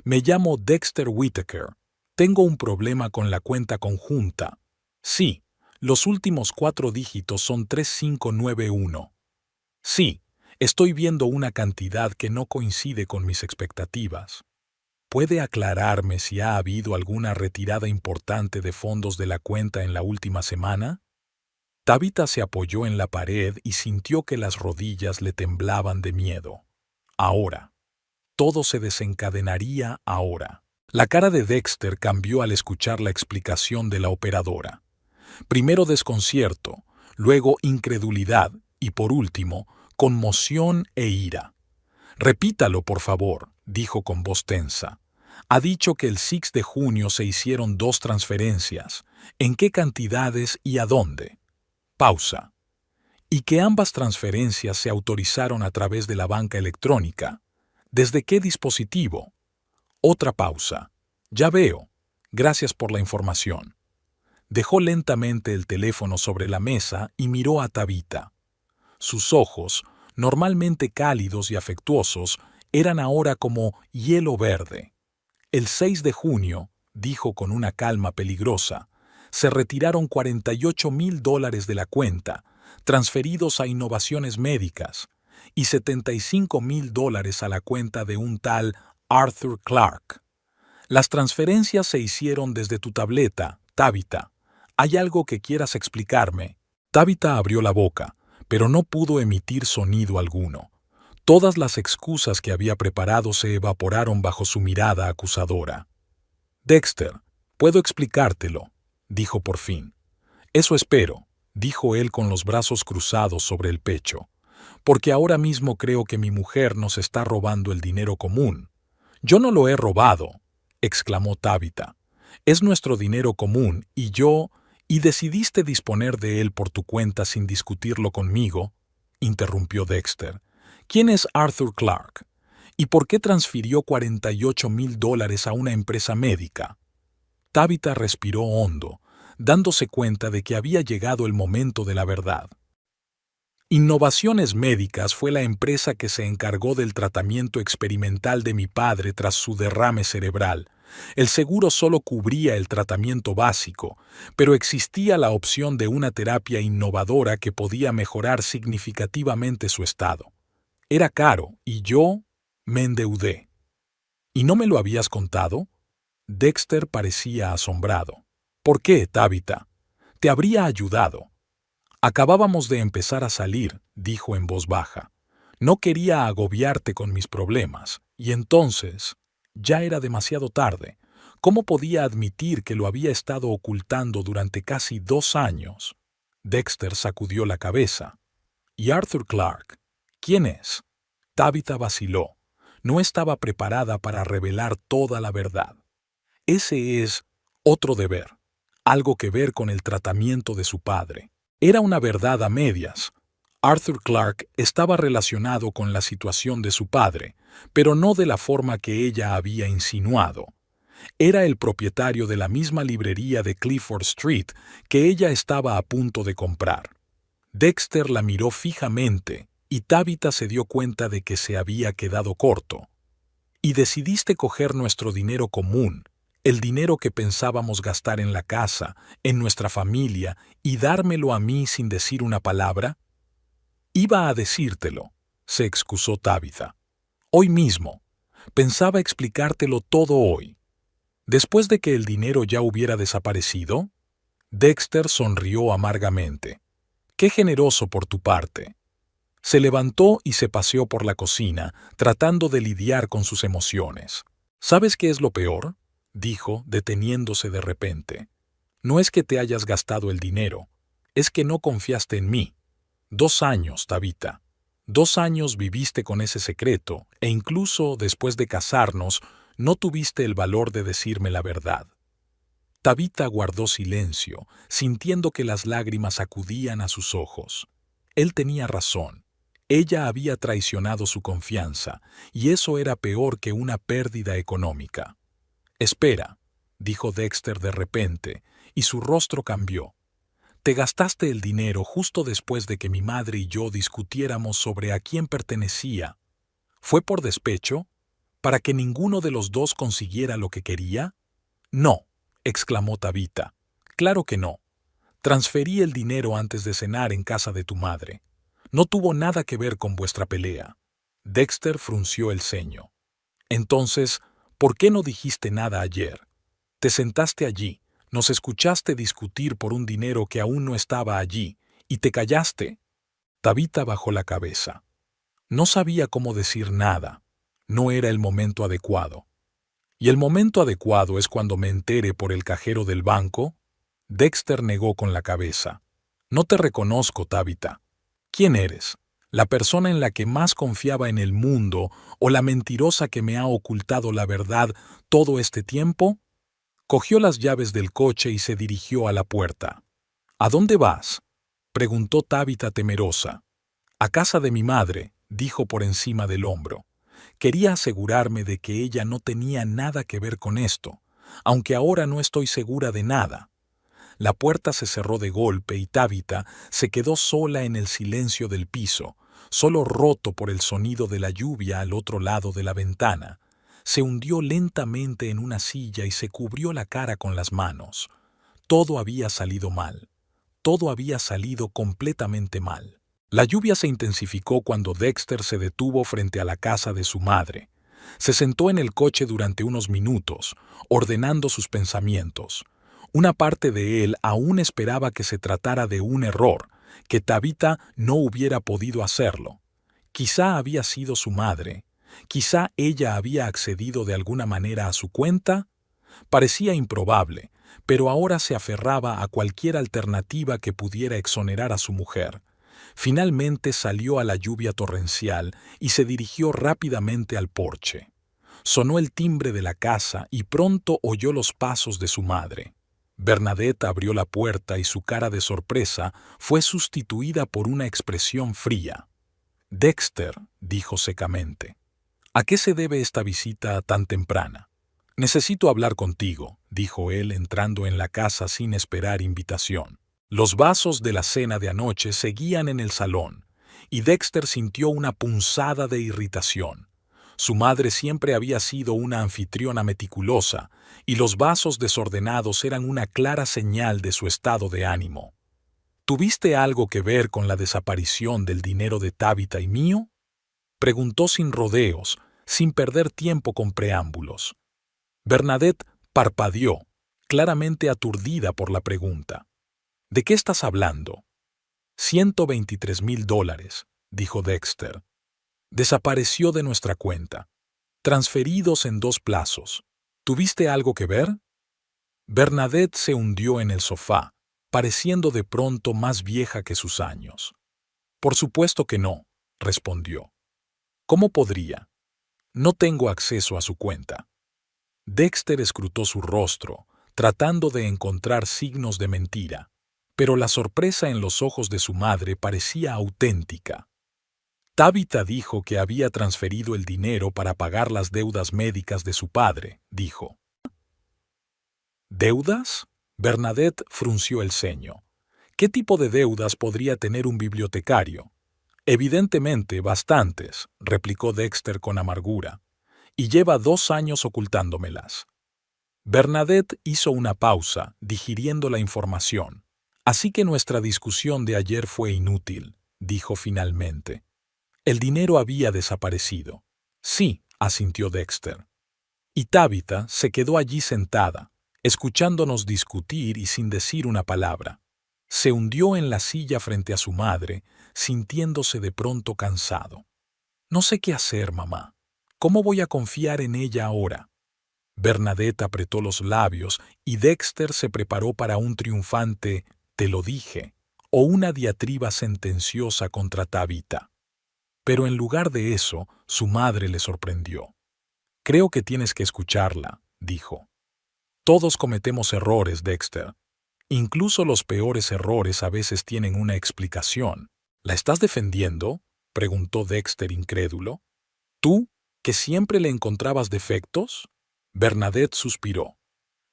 «Me llamo Dexter Whittaker. Tengo un problema con la cuenta conjunta. Sí, los últimos 4 dígitos son 3591. Sí, estoy viendo una cantidad que no coincide con mis expectativas. ¿Puede aclararme si ha habido alguna retirada importante de fondos de la cuenta en la última semana?» Tabitha se apoyó en la pared y sintió que las rodillas le temblaban de miedo. Ahora. Todo se desencadenaría ahora. La cara de Dexter cambió al escuchar la explicación de la operadora. Primero desconcierto, luego incredulidad y, por último, conmoción e ira. «Repítalo, por favor», dijo con voz tensa. «Ha dicho que el 6 de junio se hicieron 2 transferencias. ¿En qué cantidades y a dónde?» Pausa. «Y que ambas transferencias se autorizaron a través de la banca electrónica. ¿Desde qué dispositivo?» Otra pausa. «Ya veo. Gracias por la información». Dejó lentamente el teléfono sobre la mesa y miró a Tabitha. Sus ojos, normalmente cálidos y afectuosos, eran ahora como hielo verde. «El 6 de junio», dijo con una calma peligrosa, «se retiraron $48,000 de la cuenta, transferidos a Innovaciones Médicas. y $75,000 a la cuenta de un tal Arthur Clarke. Las transferencias se hicieron desde tu tableta, Tabitha. ¿Hay algo que quieras explicarme? Tabitha abrió la boca, pero no pudo emitir sonido alguno. Todas las excusas que había preparado se evaporaron bajo su mirada acusadora. Dexter, puedo explicártelo, dijo por fin. Eso espero, dijo él con los brazos cruzados sobre el pecho, porque ahora mismo creo que mi mujer nos está robando el dinero común. Yo no lo he robado, exclamó Tabitha. Es nuestro dinero común y decidiste disponer de él por tu cuenta sin discutirlo conmigo, interrumpió Dexter. ¿Quién es Arthur Clarke? ¿Y por qué transfirió $48,000 a una empresa médica? Tabitha respiró hondo, dándose cuenta de que había llegado el momento de la verdad. Innovaciones Médicas fue la empresa que se encargó del tratamiento experimental de mi padre tras su derrame cerebral. El seguro solo cubría el tratamiento básico, pero existía la opción de una terapia innovadora que podía mejorar significativamente su estado. Era caro y yo me endeudé. ¿Y no me lo habías contado? Dexter parecía asombrado. ¿Por qué, Tabitha? Te habría ayudado. Acabábamos de empezar a salir, dijo en voz baja. No quería agobiarte con mis problemas, y entonces ya era demasiado tarde. ¿Cómo podía admitir que lo había estado ocultando durante casi 2 años? Dexter sacudió la cabeza. ¿Y Arthur Clarke? ¿Quién es? Tabitha vaciló. No estaba preparada para revelar toda la verdad. Ese es otro deber, algo que ver con el tratamiento de su padre. Era una verdad a medias. Arthur Clarke estaba relacionado con la situación de su padre, pero no de la forma que ella había insinuado. Era el propietario de la misma librería de Clifford Street que ella estaba a punto de comprar. Dexter la miró fijamente y Tabitha se dio cuenta de que se había quedado corto. Y decidiste coger nuestro dinero común, el dinero que pensábamos gastar en la casa, en nuestra familia, y dármelo a mí sin decir una palabra. Iba a decírtelo, se excusó Tabitha. Hoy mismo. Pensaba explicártelo todo hoy. Después de que el dinero ya hubiera desaparecido, Dexter sonrió amargamente. Qué generoso por tu parte. Se levantó y se paseó por la cocina, tratando de lidiar con sus emociones. ¿Sabes qué es lo peor?, dijo, deteniéndose de repente. No es que te hayas gastado el dinero, es que no confiaste en mí. 2 años, Tabitha. 2 años viviste con ese secreto, e incluso después de casarnos, no tuviste el valor de decirme la verdad. Tabitha guardó silencio, sintiendo que las lágrimas acudían a sus ojos. Él tenía razón. Ella había traicionado su confianza, y eso era peor que una pérdida económica. Espera, dijo Dexter de repente, y su rostro cambió. Te gastaste el dinero justo después de que mi madre y yo discutiéramos sobre a quién pertenecía. ¿Fue por despecho? ¿Para que ninguno de los dos consiguiera lo que quería? No, exclamó Tabitha. Claro que no. Transferí el dinero antes de cenar en casa de tu madre. No tuvo nada que ver con vuestra pelea. Dexter frunció el ceño. Entonces, ¿por qué no dijiste nada ayer? Te sentaste allí, nos escuchaste discutir por un dinero que aún no estaba allí, y te callaste. Tabitha bajó la cabeza. No sabía cómo decir nada. No era el momento adecuado. ¿Y el momento adecuado es cuando me entere por el cajero del banco? Dexter negó con la cabeza. No te reconozco, Tabitha. ¿Quién eres? ¿La persona en la que más confiaba en el mundo o la mentirosa que me ha ocultado la verdad todo este tiempo? Cogió las llaves del coche y se dirigió a la puerta. ¿A dónde vas?, preguntó Tabitha temerosa. A casa de mi madre, dijo por encima del hombro. Quería asegurarme de que ella no tenía nada que ver con esto, aunque ahora no estoy segura de nada. La puerta se cerró de golpe y Tabitha se quedó sola en el silencio del piso, solo roto por el sonido de la lluvia al otro lado de la ventana. Se hundió lentamente en una silla y se cubrió la cara con las manos. Todo había salido mal. Todo había salido completamente mal. La lluvia se intensificó cuando Dexter se detuvo frente a la casa de su madre. Se sentó en el coche durante unos minutos, ordenando sus pensamientos. Una parte de él aún esperaba que se tratara de un error, que Tabitha no hubiera podido hacerlo. Quizá había sido su madre. Quizá ella había accedido de alguna manera a su cuenta. Parecía improbable, pero ahora se aferraba a cualquier alternativa que pudiera exonerar a su mujer. Finalmente salió a la lluvia torrencial y se dirigió rápidamente al porche. Sonó el timbre de la casa y pronto oyó los pasos de su madre. Bernadette abrió la puerta y su cara de sorpresa fue sustituida por una expresión fría. «Dexter», dijo secamente, «¿a qué se debe esta visita tan temprana?» «Necesito hablar contigo», dijo él entrando en la casa sin esperar invitación. Los vasos de la cena de anoche seguían en el salón, y Dexter sintió una punzada de irritación. Su madre siempre había sido una anfitriona meticulosa, y los vasos desordenados eran una clara señal de su estado de ánimo. «¿Tuviste algo que ver con la desaparición del dinero de Tabitha y mío?», preguntó sin rodeos, sin perder tiempo con preámbulos. Bernadette parpadeó, claramente aturdida por la pregunta. «¿De qué estás hablando?» $123,000, dijo Dexter. «Desapareció de nuestra cuenta. Transferidos en 2 plazos. ¿Tuviste algo que ver?» Bernadette se hundió en el sofá, pareciendo de pronto más vieja que sus años. «Por supuesto que no», respondió. «¿Cómo podría? No tengo acceso a su cuenta». Dexter escrutó su rostro, tratando de encontrar signos de mentira, pero la sorpresa en los ojos de su madre parecía auténtica. «Tabitha dijo que había transferido el dinero para pagar las deudas médicas de su padre», dijo. «¿Deudas?», Bernadette frunció el ceño. «¿Qué tipo de deudas podría tener un bibliotecario?» «Evidentemente, bastantes», replicó Dexter con amargura. «Y lleva 2 años ocultándomelas». Bernadette hizo una pausa, digiriendo la información. «Así que nuestra discusión de ayer fue inútil», dijo finalmente. «El dinero había desaparecido». «Sí», asintió Dexter. Y Tabitha se quedó allí sentada, escuchándonos discutir y sin decir una palabra. Se hundió en la silla frente a su madre, sintiéndose de pronto cansado. «No sé qué hacer, mamá. ¿Cómo voy a confiar en ella ahora?» Bernadette apretó los labios y Dexter se preparó para un triunfante «te lo dije» o una diatriba sentenciosa contra Tabitha. Pero en lugar de eso, su madre le sorprendió. «Creo que tienes que escucharla», dijo. «Todos cometemos errores, Dexter. Incluso los peores errores a veces tienen una explicación». «¿La estás defendiendo?», preguntó Dexter incrédulo. «¿Tú, que siempre le encontrabas defectos?» Bernadette suspiró.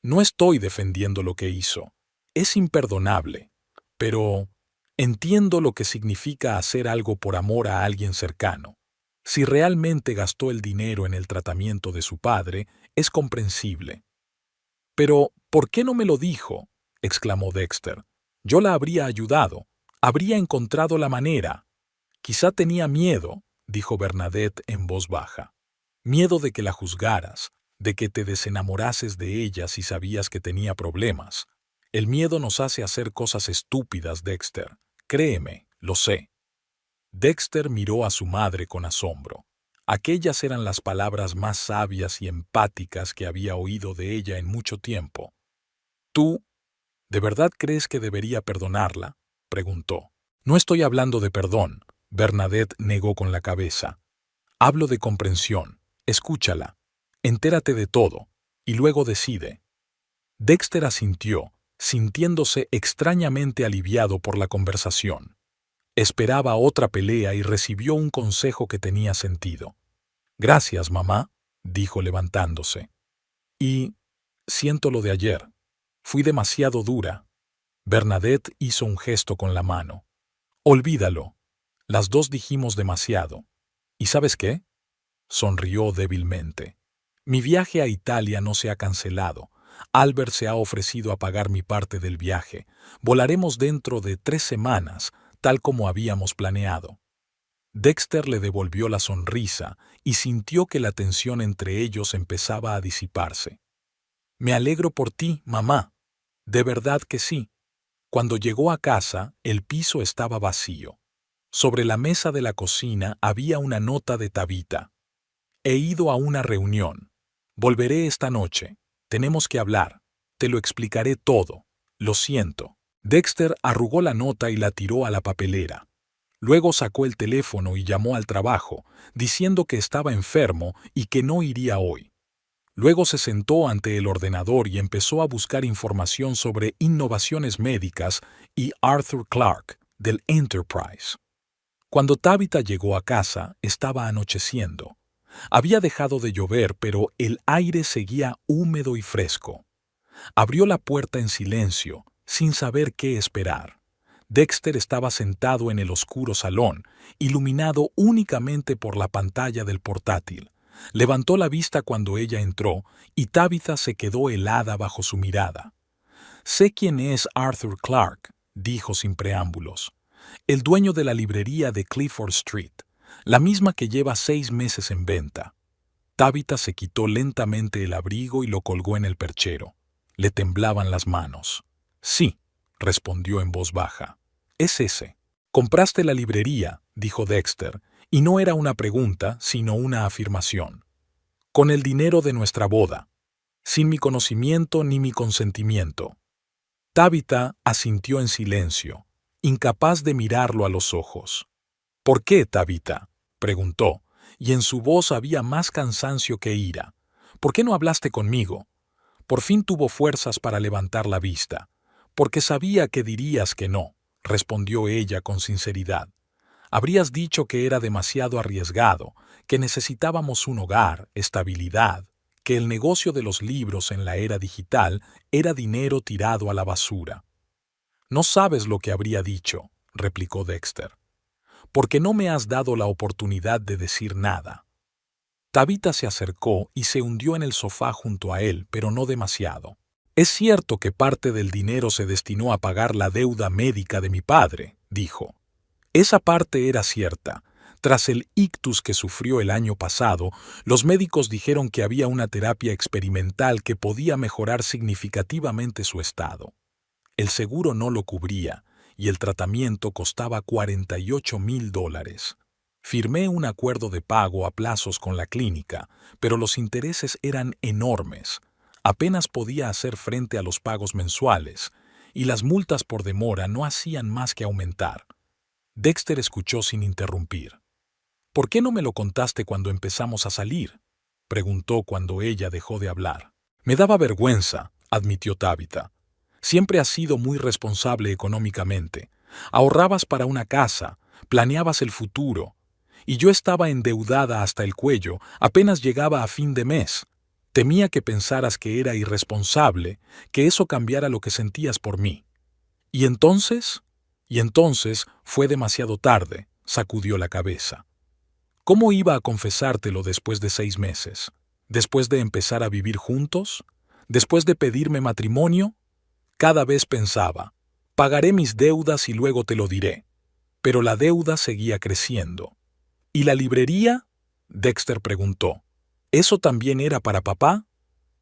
«No estoy defendiendo lo que hizo. Es imperdonable. Pero entiendo lo que significa hacer algo por amor a alguien cercano. Si realmente gastó el dinero en el tratamiento de su padre, es comprensible». «Pero, ¿por qué no me lo dijo?», exclamó Dexter. «Yo la habría ayudado. Habría encontrado la manera». «Quizá tenía miedo», dijo Bernadette en voz baja. «Miedo de que la juzgaras, de que te desenamorases de ella si sabías que tenía problemas. El miedo nos hace hacer cosas estúpidas, Dexter. Créeme, lo sé». Dexter miró a su madre con asombro. Aquellas eran las palabras más sabias y empáticas que había oído de ella en mucho tiempo. «¿Tú, de verdad crees que debería perdonarla?», preguntó. «No estoy hablando de perdón», Bernadette negó con la cabeza. «Hablo de comprensión. Escúchala. Entérate de todo, y luego decide». Dexter asintió, sintiéndose extrañamente aliviado por la conversación. Esperaba otra pelea y recibió un consejo que tenía sentido. «Gracias, mamá», dijo levantándose. «Y siento lo de ayer. Fui demasiado dura». Bernadette hizo un gesto con la mano. «Olvídalo. Las dos dijimos demasiado. ¿Y sabes qué?», sonrió débilmente. «Mi viaje a Italia no se ha cancelado. Albert se ha ofrecido a pagar mi parte del viaje. Volaremos dentro de 3 semanas, tal como habíamos planeado. Dexter le devolvió la sonrisa y sintió que la tensión entre ellos empezaba a disiparse. Me alegro por ti, mamá. De verdad que sí. Cuando llegó a casa, el piso estaba vacío. Sobre la mesa de la cocina había una nota de Tabitha. He ido a una reunión. Volveré esta noche. Tenemos que hablar. Te lo explicaré todo. Lo siento. Dexter arrugó la nota y la tiró a la papelera. Luego sacó el teléfono y llamó al trabajo, diciendo que estaba enfermo y que no iría hoy. Luego se sentó ante el ordenador y empezó a buscar información sobre innovaciones médicas y Arthur Clarke, del Enterprise. Cuando Tabitha llegó a casa, estaba anocheciendo. Había dejado de llover, pero el aire seguía húmedo y fresco. Abrió la puerta en silencio, sin saber qué esperar. Dexter estaba sentado en el oscuro salón, iluminado únicamente por la pantalla del portátil. Levantó la vista cuando ella entró y Tabitha se quedó helada bajo su mirada. «Sé quién es Arthur Clarke», dijo sin preámbulos. «El dueño de la librería de Clifford Street, la misma que lleva 6 meses en venta». Tabitha se quitó lentamente el abrigo y lo colgó en el perchero. Le temblaban las manos. «Sí», respondió en voz baja. «Es ese». «Compraste la librería», dijo Dexter, y no era una pregunta, sino una afirmación. «Con el dinero de nuestra boda. Sin mi conocimiento ni mi consentimiento». Tabitha asintió en silencio, incapaz de mirarlo a los ojos. «¿Por qué, Tabitha?», preguntó, y en su voz había más cansancio que ira. «¿Por qué no hablaste conmigo?». Por fin tuvo fuerzas para levantar la vista. «Porque sabía que dirías que no», respondió ella con sinceridad. «Habrías dicho que era demasiado arriesgado, que necesitábamos un hogar, estabilidad, que el negocio de los libros en la era digital era dinero tirado a la basura». «No sabes lo que habría dicho», replicó Dexter. «Porque no me has dado la oportunidad de decir nada». Tabitha se acercó y se hundió en el sofá junto a él, pero no demasiado. «Es cierto que parte del dinero se destinó a pagar la deuda médica de mi padre», dijo. Esa parte era cierta. Tras el ictus que sufrió el año pasado, los médicos dijeron que había una terapia experimental que podía mejorar significativamente su estado. El seguro no lo cubría, y el tratamiento costaba $48,000. Firmé un acuerdo de pago a plazos con la clínica, pero los intereses eran enormes. Apenas podía hacer frente a los pagos mensuales, y las multas por demora no hacían más que aumentar. Dexter escuchó sin interrumpir. «¿Por qué no me lo contaste cuando empezamos a salir?», preguntó cuando ella dejó de hablar. «Me daba vergüenza», admitió Tabitha. «Siempre has sido muy responsable económicamente. Ahorrabas para una casa, planeabas el futuro. Y yo estaba endeudada hasta el cuello, apenas llegaba a fin de mes. Temía que pensaras que era irresponsable, que eso cambiara lo que sentías por mí». «¿Y entonces?» «Y entonces fue demasiado tarde», sacudió la cabeza. «¿Cómo iba a confesártelo después de 6 meses? ¿Después de empezar a vivir juntos? ¿Después de pedirme matrimonio?» Cada vez pensaba, pagaré mis deudas y luego te lo diré. Pero la deuda seguía creciendo. «¿Y la librería?», Dexter preguntó. «¿Eso también era para papá?».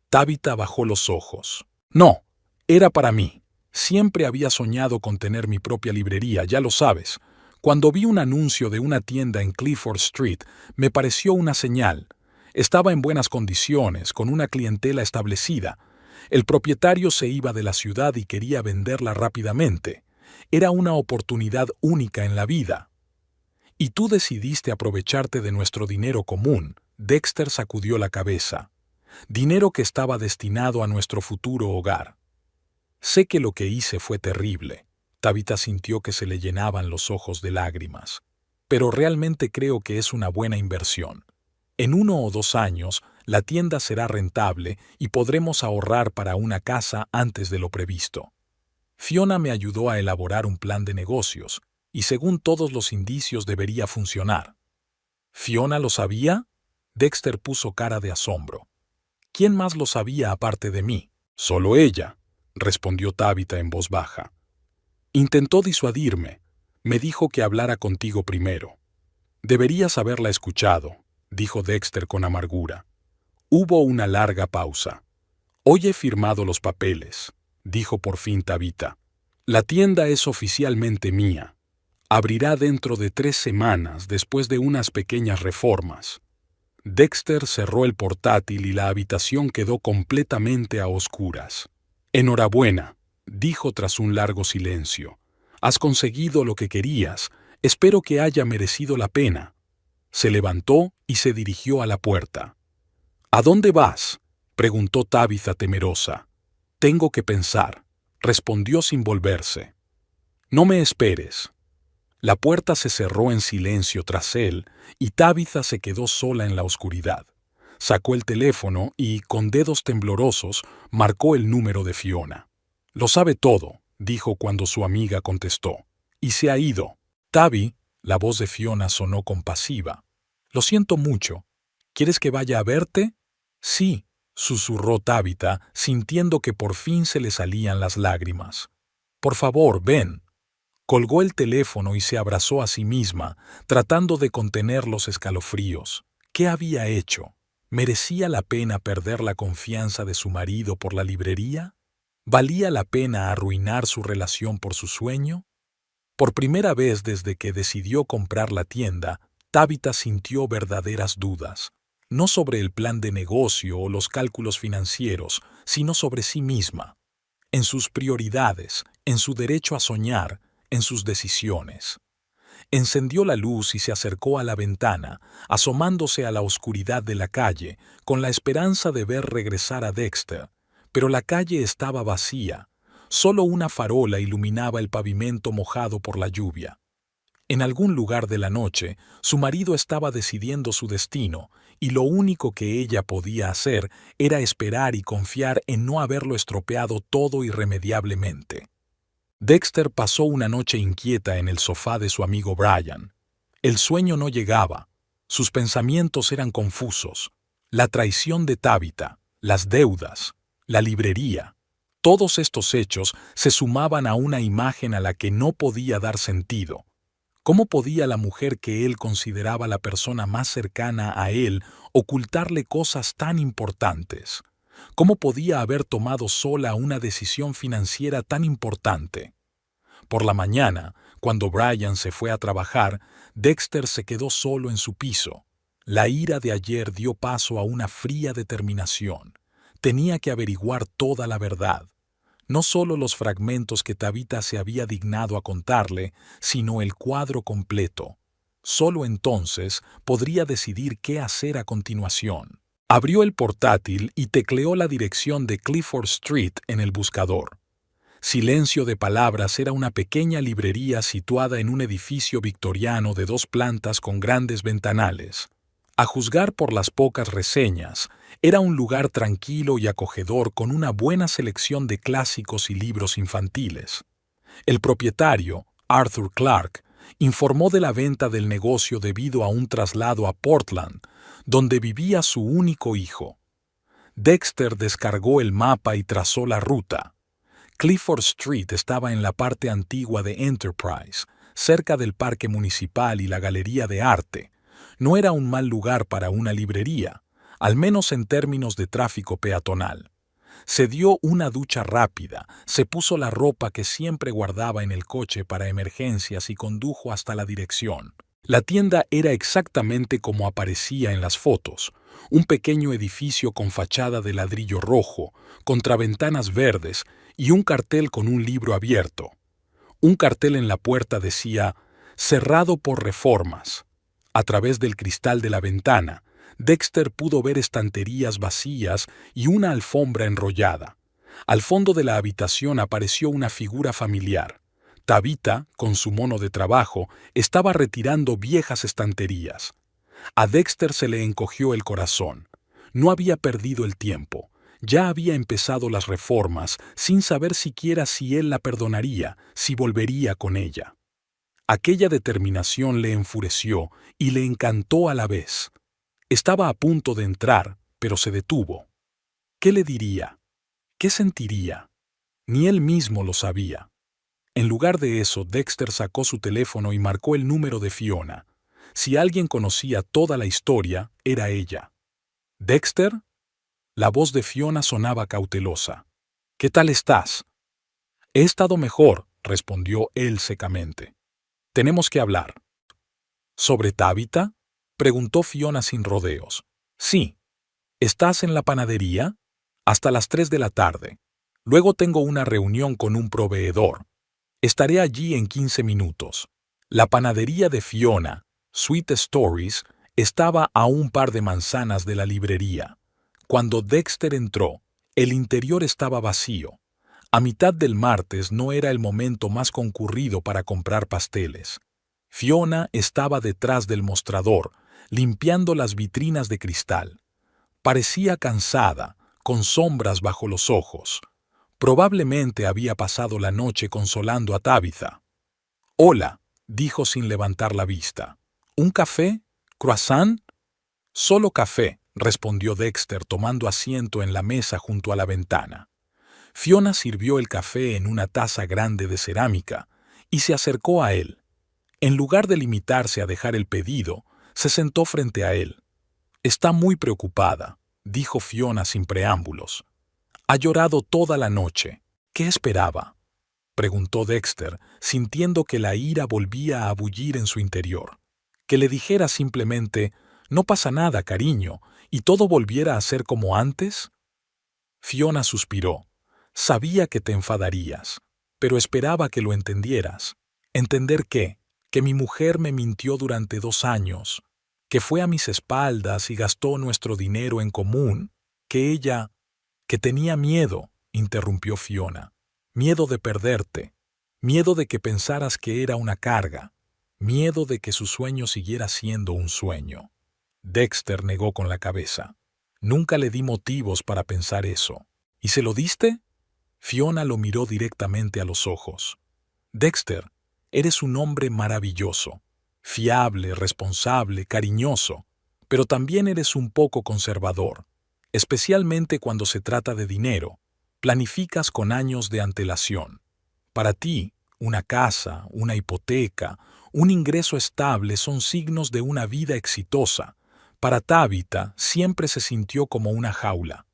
Tabitha bajó los ojos. «No, era para mí. Siempre había soñado con tener mi propia librería, ya lo sabes. Cuando vi un anuncio de una tienda en Clifford Street, me pareció una señal. Estaba en buenas condiciones, con una clientela establecida. El propietario se iba de la ciudad y quería venderla rápidamente. Era una oportunidad única en la vida. Y tú decidiste aprovecharte de nuestro dinero común», Dexter sacudió la cabeza. «Dinero que estaba destinado a nuestro futuro hogar». «Sé que lo que hice fue terrible». Tabitha sintió que se le llenaban los ojos de lágrimas. «Pero realmente creo que es una buena inversión. En 1 o 2 años, la tienda será rentable y podremos ahorrar para una casa antes de lo previsto». Fiona me ayudó a elaborar un plan de negocios, y según todos los indicios debería funcionar. ¿Fiona lo sabía? Dexter puso cara de asombro. ¿Quién más lo sabía aparte de mí? Solo ella, respondió Tabitha en voz baja. Intentó disuadirme, Me dijo que hablara contigo primero. Deberías haberla escuchado, dijo Dexter con amargura. Hubo una larga pausa. Hoy he firmado los papeles, dijo por fin Tabitha. La tienda es oficialmente mía. Abrirá dentro de 3 semanas después de unas pequeñas reformas. Dexter cerró el portátil y la habitación quedó completamente a oscuras. Enhorabuena, dijo tras un largo silencio. Has conseguido lo que querías. Espero que haya merecido la pena. Se levantó y se dirigió a la puerta. ¿A dónde vas?, preguntó Tabitha temerosa. Tengo que pensar, respondió sin volverse. No me esperes. La puerta se cerró en silencio tras él y Tabitha se quedó sola en la oscuridad. Sacó el teléfono y, con dedos temblorosos, marcó el número de Fiona. Lo sabe todo, dijo cuando su amiga contestó. Y se ha ido. Tabby, la voz de Fiona sonó compasiva. Lo siento mucho. ¿Quieres que vaya a verte? Sí, susurró Tabitha, sintiendo que por fin se le salían las lágrimas. Por favor, ven. Colgó el teléfono y se abrazó a sí misma, tratando de contener los escalofríos. ¿Qué había hecho? ¿Merecía la pena perder la confianza de su marido por la librería? ¿Valía la pena arruinar su relación por su sueño? Por primera vez desde que decidió comprar la tienda, Tabitha sintió verdaderas dudas, no sobre el plan de negocio o los cálculos financieros, sino sobre sí misma, en sus prioridades, en su derecho a soñar, en sus decisiones. Encendió la luz y se acercó a la ventana, asomándose a la oscuridad de la calle, con la esperanza de ver regresar a Dexter, pero la calle estaba vacía. Solo una farola iluminaba el pavimento mojado por la lluvia. En algún lugar de la noche, su marido estaba decidiendo su destino, y lo único que ella podía hacer era esperar y confiar en no haberlo estropeado todo irremediablemente. Dexter pasó una noche inquieta en el sofá de su amigo Brian. El sueño no llegaba. Sus pensamientos eran confusos. La traición de Tabitha, las deudas, la librería. Todos estos hechos se sumaban a una imagen a la que no podía dar sentido. ¿Cómo podía la mujer que él consideraba la persona más cercana a él ocultarle cosas tan importantes? ¿Cómo podía haber tomado sola una decisión financiera tan importante? Por la mañana, cuando Brian se fue a trabajar, Dexter se quedó solo en su piso. La ira de ayer dio paso a una fría determinación. Tenía que averiguar toda la verdad. No solo los fragmentos que Tabitha se había dignado a contarle, sino el cuadro completo. Solo entonces podría decidir qué hacer a continuación. Abrió el portátil y tecleó la dirección de Clifford Street en el buscador. Silencio de Palabras era una pequeña librería situada en un edificio victoriano de 2 plantas con grandes ventanales. A juzgar por las pocas reseñas, era un lugar tranquilo y acogedor con una buena selección de clásicos y libros infantiles. El propietario, Arthur Clark, informó de la venta del negocio debido a un traslado a Portland, donde vivía su único hijo. Dexter descargó el mapa y trazó la ruta. Clifford Street estaba en la parte antigua de Enterprise, cerca del parque municipal y la galería de arte. No era un mal lugar para una librería, al menos en términos de tráfico peatonal. Se dio una ducha rápida, se puso la ropa que siempre guardaba en el coche para emergencias y condujo hasta la dirección. La tienda era exactamente como aparecía en las fotos, un pequeño edificio con fachada de ladrillo rojo, contraventanas verdes y un cartel con un libro abierto. Un cartel en la puerta decía, cerrado por reformas. A través del cristal de la ventana, Dexter pudo ver estanterías vacías y una alfombra enrollada. Al fondo de la habitación apareció una figura familiar. Tabitha, con su mono de trabajo, estaba retirando viejas estanterías. A Dexter se le encogió el corazón. No había perdido el tiempo. Ya había empezado las reformas, sin saber siquiera si él la perdonaría, si volvería con ella. Aquella determinación le enfureció y le encantó a la vez. Estaba a punto de entrar, pero se detuvo. ¿Qué le diría? ¿Qué sentiría? Ni él mismo lo sabía. En lugar de eso, Dexter sacó su teléfono y marcó el número de Fiona. Si alguien conocía toda la historia, era ella. ¿Dexter? La voz de Fiona sonaba cautelosa. ¿Qué tal estás? He estado mejor, respondió él secamente. Tenemos que hablar. ¿Sobre Tabitha? Preguntó Fiona sin rodeos. Sí. ¿Estás en la panadería? Hasta las 3 de la tarde. Luego tengo una reunión con un proveedor. Estaré allí en 15 minutos. La panadería de Fiona, Sweet Stories, estaba a un par de manzanas de la librería. Cuando Dexter entró, el interior estaba vacío. A mitad del martes no era el momento más concurrido para comprar pasteles. Fiona estaba detrás del mostrador, limpiando las vitrinas de cristal. Parecía cansada, con sombras bajo los ojos. Probablemente había pasado la noche consolando a Tabitha. «Hola», dijo sin levantar la vista. «¿Un café? ¿Croissant?» «Solo café», respondió Dexter tomando asiento en la mesa junto a la ventana. Fiona sirvió el café en una taza grande de cerámica y se acercó a él. En lugar de limitarse a dejar el pedido, se sentó frente a él. «Está muy preocupada», dijo Fiona sin preámbulos. «Ha llorado toda la noche. ¿Qué esperaba?», preguntó Dexter, sintiendo que la ira volvía a bullir en su interior. Que le dijera simplemente, «No pasa nada, cariño», y todo volviera a ser como antes. Fiona suspiró. «Sabía que te enfadarías, pero esperaba que lo entendieras. ¿Entender qué? Que mi mujer me mintió durante 2 años, que fue a mis espaldas y gastó nuestro dinero en común, que ella... que tenía miedo», interrumpió Fiona. «Miedo de perderte, miedo de que pensaras que era una carga, miedo de que su sueño siguiera siendo un sueño». Dexter negó con la cabeza. «Nunca le di motivos para pensar eso». «¿Y se lo diste?» Fiona lo miró directamente a los ojos. «Dexter, eres un hombre maravilloso, fiable, responsable, cariñoso, pero también eres un poco conservador, especialmente cuando se trata de dinero. Planificas con años de antelación. Para ti, una casa, una hipoteca, un ingreso estable son signos de una vida exitosa. Para Tabitha siempre se sintió como una jaula.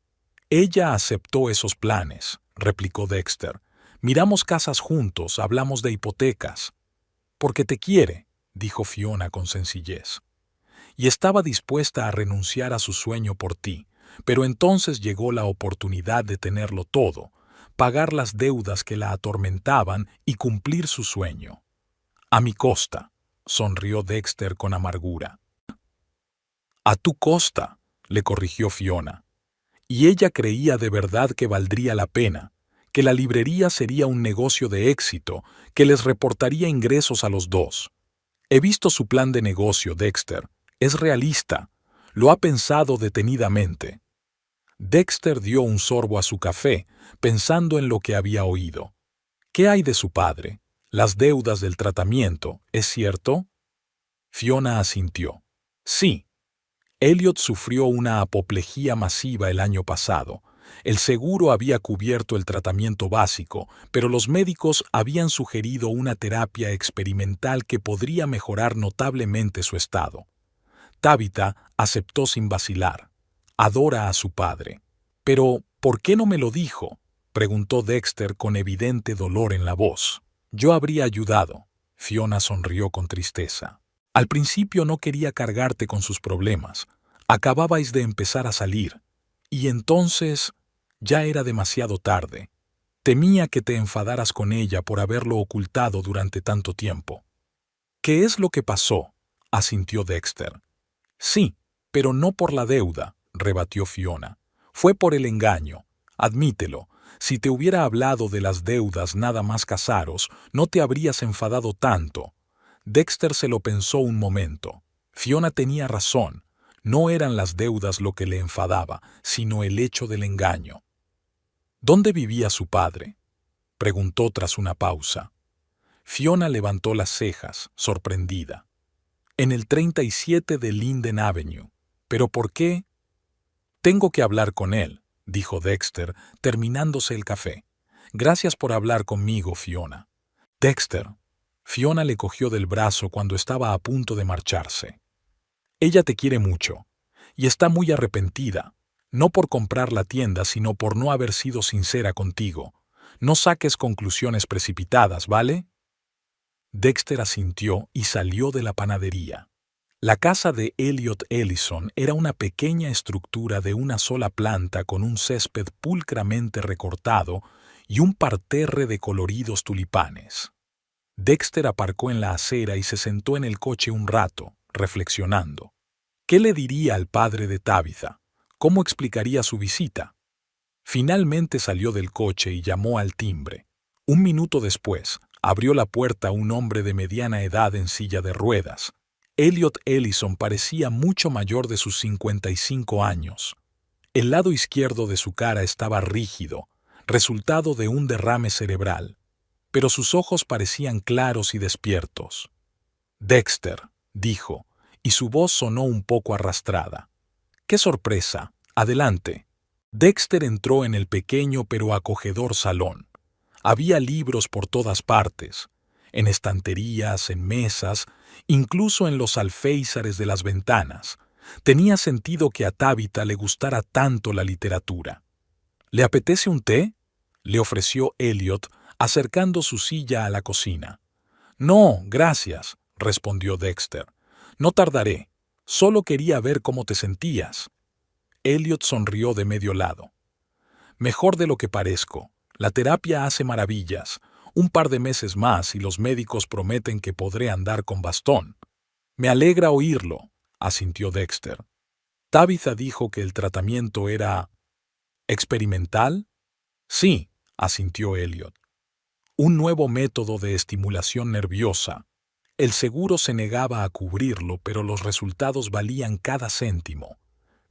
Ella aceptó esos planes», replicó Dexter. «Miramos casas juntos, hablamos de hipotecas». «Porque te quiere», dijo Fiona con sencillez. «Y estaba dispuesta a renunciar a su sueño por ti, pero entonces llegó la oportunidad de tenerlo todo, pagar las deudas que la atormentaban y cumplir su sueño». «A mi costa», sonrió Dexter con amargura. «A tu costa», le corrigió Fiona. Y ella creía de verdad que valdría la pena, que la librería sería un negocio de éxito, que les reportaría ingresos a los dos. «He visto su plan de negocio, Dexter. Es realista. Lo ha pensado detenidamente». Dexter dio un sorbo a su café, pensando en lo que había oído. ¿Qué hay de su padre? Las deudas del tratamiento, ¿es cierto? Fiona asintió. Sí. Elliot sufrió una apoplejía masiva el año pasado. El seguro había cubierto el tratamiento básico, pero los médicos habían sugerido una terapia experimental que podría mejorar notablemente su estado. Tabitha aceptó sin vacilar. Adora a su padre. «Pero, ¿por qué no me lo dijo?», preguntó Dexter con evidente dolor en la voz. «Yo habría ayudado». Fiona sonrió con tristeza. «Al principio no quería cargarte con sus problemas. Acababais de empezar a salir. Y entonces ya era demasiado tarde. Temía que te enfadaras con ella por haberlo ocultado durante tanto tiempo». «¿Qué es lo que pasó?», asintió Dexter. «Sí, pero no por la deuda», rebatió Fiona. «Fue por el engaño. Admítelo. Si te hubiera hablado de las deudas nada más casaros, no te habrías enfadado tanto». Dexter se lo pensó un momento. Fiona tenía razón. No eran las deudas lo que le enfadaba, sino el hecho del engaño. «¿Dónde vivía su padre?», preguntó tras una pausa. Fiona levantó las cejas, sorprendida. «En el 37 de Linden Avenue. ¿Pero por qué?» «Tengo que hablar con él», dijo Dexter, terminándose el café. «Gracias por hablar conmigo, Fiona». Dexter. Fiona le cogió del brazo cuando estaba a punto de marcharse. Ella te quiere mucho, y está muy arrepentida, no por comprar la tienda, sino por no haber sido sincera contigo. No saques conclusiones precipitadas, ¿vale? Dexter asintió y salió de la panadería. La casa de Elliot Ellison era una pequeña estructura de una sola planta con un césped pulcramente recortado y un parterre de coloridos tulipanes. Dexter aparcó en la acera y se sentó en el coche un rato, reflexionando. ¿Qué le diría al padre de Tabitha? ¿Cómo explicaría su visita? Finalmente salió del coche y llamó al timbre. Un minuto después, abrió la puerta un hombre de mediana edad en silla de ruedas. Elliot Ellison parecía mucho mayor de sus 55 años. El lado izquierdo de su cara estaba rígido, resultado de un derrame cerebral, pero sus ojos parecían claros y despiertos. Dexter, dijo, y su voz sonó un poco arrastrada. ¡Qué sorpresa! Adelante. Dexter entró en el pequeño pero acogedor salón. Había libros por todas partes, en estanterías, en mesas, incluso en los alféizares de las ventanas. Tenía sentido que a Tabitha le gustara tanto la literatura. ¿Le apetece un té?, le ofreció Elliot, acercando su silla a la cocina. No, gracias, respondió Dexter. No tardaré. Solo quería ver cómo te sentías. Elliot sonrió de medio lado. Mejor de lo que parezco. La terapia hace maravillas. Un par de meses más y los médicos prometen que podré andar con bastón. Me alegra oírlo, asintió Dexter. Tabitha dijo que el tratamiento era... ¿experimental? Sí, asintió Elliot. Un nuevo método de estimulación nerviosa. El seguro se negaba a cubrirlo, pero los resultados valían cada céntimo.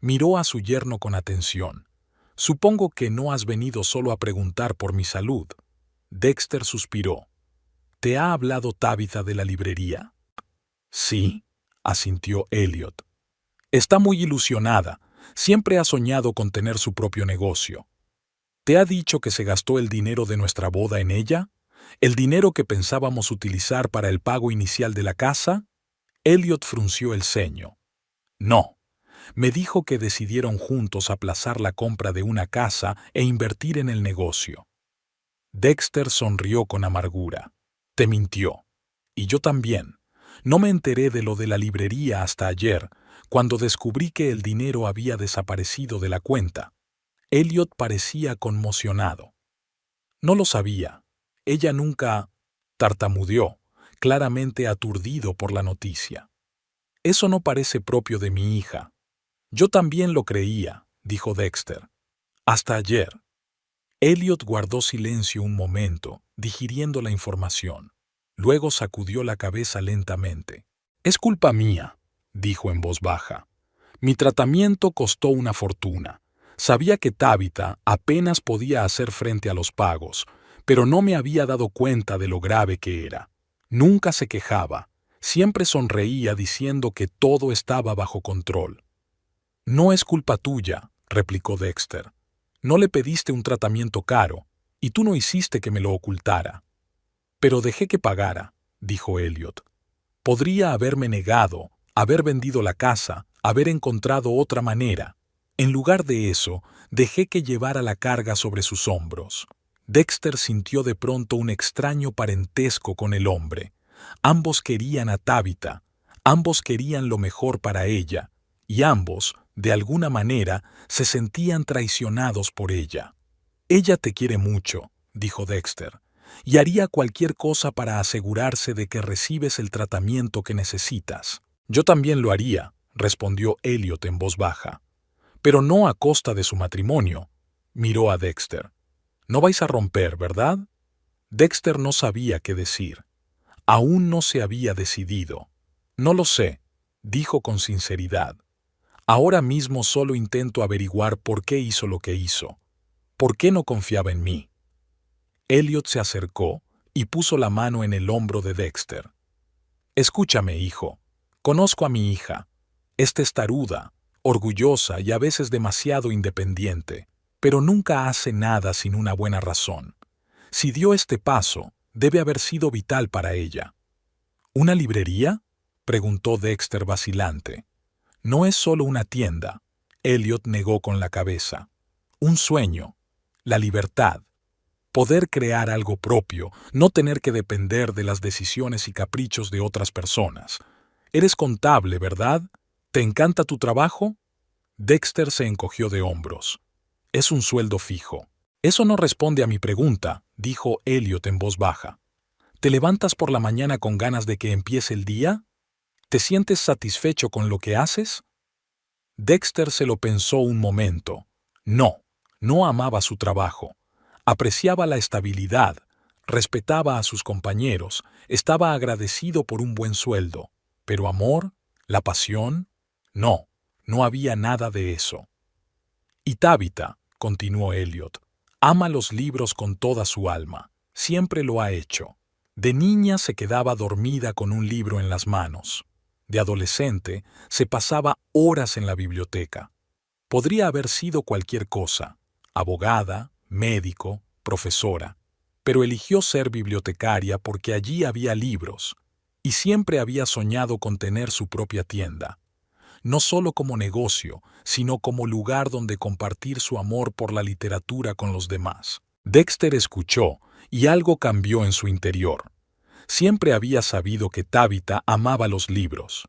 Miró a su yerno con atención. Supongo que no has venido solo a preguntar por mi salud. Dexter suspiró. ¿Te ha hablado Tabitha de la librería? Sí, asintió Elliot. Está muy ilusionada. Siempre ha soñado con tener su propio negocio. ¿Te ha dicho que se gastó el dinero de nuestra boda en ella? ¿El dinero que pensábamos utilizar para el pago inicial de la casa? Elliot frunció el ceño. No. Me dijo que decidieron juntos aplazar la compra de una casa e invertir en el negocio. Dexter sonrió con amargura. Te mintió. Y yo también. No me enteré de lo de la librería hasta ayer, cuando descubrí que el dinero había desaparecido de la cuenta. Elliot parecía conmocionado. No lo sabía. Ella nunca... tartamudeó, claramente aturdido por la noticia. Eso no parece propio de mi hija. Yo también lo creía, dijo Dexter. Hasta ayer. Elliot guardó silencio un momento, digiriendo la información. Luego sacudió la cabeza lentamente. Es culpa mía, dijo en voz baja. Mi tratamiento costó una fortuna. Sabía que Tabitha apenas podía hacer frente a los pagos, pero no me había dado cuenta de lo grave que era. Nunca se quejaba. Siempre sonreía diciendo que todo estaba bajo control. No es culpa tuya, replicó Dexter. No le pediste un tratamiento caro, y tú no hiciste que me lo ocultara. Pero dejé que pagara, dijo Elliot. Podría haberme negado, haber vendido la casa, haber encontrado otra manera. En lugar de eso, dejé que llevara la carga sobre sus hombros. Dexter sintió de pronto un extraño parentesco con el hombre. Ambos querían a Tabitha, ambos querían lo mejor para ella, y ambos, de alguna manera, se sentían traicionados por ella. Ella te quiere mucho, dijo Dexter, y haría cualquier cosa para asegurarse de que recibes el tratamiento que necesitas. Yo también lo haría, respondió Elliot en voz baja. Pero no a costa de su matrimonio. Miró a Dexter. No vais a romper, ¿verdad? Dexter no sabía qué decir. Aún no se había decidido. No lo sé, dijo con sinceridad. Ahora mismo solo intento averiguar por qué hizo lo que hizo. ¿Por qué no confiaba en mí? Elliot se acercó y puso la mano en el hombro de Dexter. Escúchame, hijo. Conozco a mi hija. Es testaruda, orgullosa y a veces demasiado independiente, pero nunca hace nada sin una buena razón. Si dio este paso, Debe haber sido vital para ella. ¿Una librería?, preguntó Dexter vacilante. No es solo una tienda. Elliot negó con la cabeza. Un sueño. La libertad. Poder crear algo propio, no tener que depender de las decisiones y caprichos de otras personas. Eres contable, ¿verdad? ¿Te encanta tu trabajo? Dexter se encogió de hombros. Es un sueldo fijo. Eso no responde a mi pregunta, dijo Elliot en voz baja. ¿Te levantas por la mañana con ganas de que empiece el día? ¿Te sientes satisfecho con lo que haces? Dexter se lo pensó un momento. No amaba su trabajo. Apreciaba la estabilidad, respetaba a sus compañeros, estaba agradecido por un buen sueldo. Pero amor, la pasión, no había nada de eso. Y Tabitha, continuó Elliot, ama los libros con toda su alma. Siempre lo ha hecho. De niña se quedaba dormida con un libro en las manos. De adolescente se pasaba horas en la biblioteca. Podría haber sido cualquier cosa, abogada, médico, profesora, pero eligió ser bibliotecaria porque allí había libros, y siempre había soñado con tener su propia tienda, no solo como negocio, sino como lugar donde compartir su amor por la literatura con los demás. Dexter escuchó, y algo cambió en su interior. Siempre había sabido que Tabitha amaba los libros,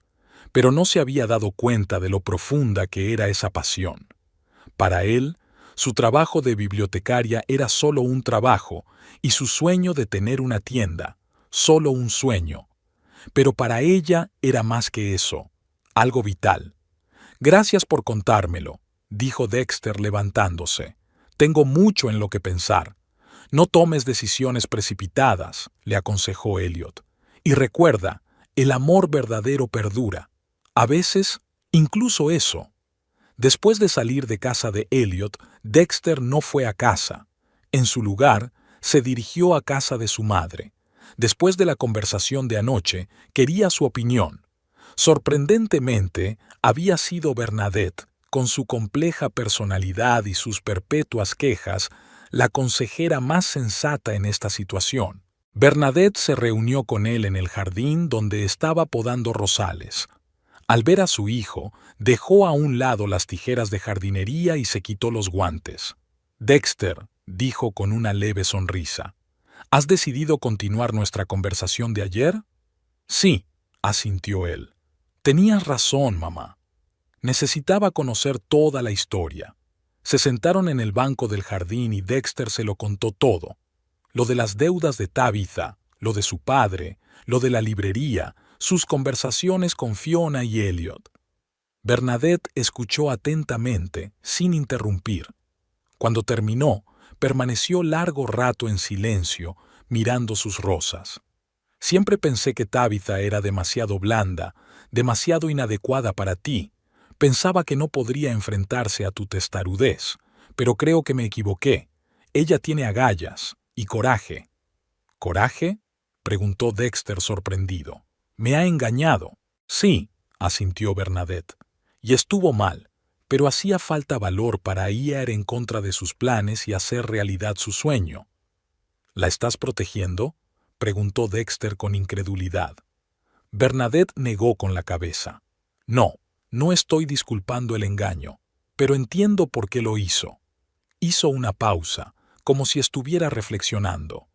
pero no se había dado cuenta de lo profunda que era esa pasión. Para él, su trabajo de bibliotecaria era solo un trabajo y su sueño de tener una tienda, solo un sueño. Pero para ella era más que eso, algo vital. Gracias por contármelo, dijo Dexter levantándose. Tengo mucho en lo que pensar. No tomes decisiones precipitadas, le aconsejó Elliot. Y recuerda, el amor verdadero perdura. A veces, incluso eso. Después de salir de casa de Elliot, Dexter no fue a casa. En su lugar, se dirigió a casa de su madre. Después de la conversación de anoche, quería su opinión. Sorprendentemente, había sido Bernadette, con su compleja personalidad y sus perpetuas quejas, la consejera más sensata en esta situación. Bernadette se reunió con él en el jardín donde estaba podando rosales. Al ver a su hijo, dejó a un lado las tijeras de jardinería y se quitó los guantes. Dexter, dijo con una leve sonrisa, ¿has decidido continuar nuestra conversación de ayer? Sí, asintió él. Tenías razón, mamá. Necesitaba conocer toda la historia. Se sentaron en el banco del jardín y Dexter se lo contó todo. Lo de las deudas de Tabitha, lo de su padre, lo de la librería, sus conversaciones con Fiona y Elliot. Bernadette escuchó atentamente, sin interrumpir. Cuando terminó, permaneció largo rato en silencio, mirando sus rosas. Siempre pensé que Tabitha era demasiado blanda, demasiado inadecuada para ti. Pensaba que no podría enfrentarse a tu testarudez, pero creo que me equivoqué. Ella tiene agallas y coraje. ¿Coraje?, preguntó Dexter sorprendido. ¿Me ha engañado? Sí, asintió Bernadette. Y estuvo mal, pero hacía falta valor para ir en contra de sus planes y hacer realidad su sueño. ¿La estás protegiendo?, preguntó Dexter con incredulidad. Bernadette negó con la cabeza. No estoy disculpando el engaño, pero entiendo por qué lo hizo. Hizo una pausa, como si estuviera reflexionando.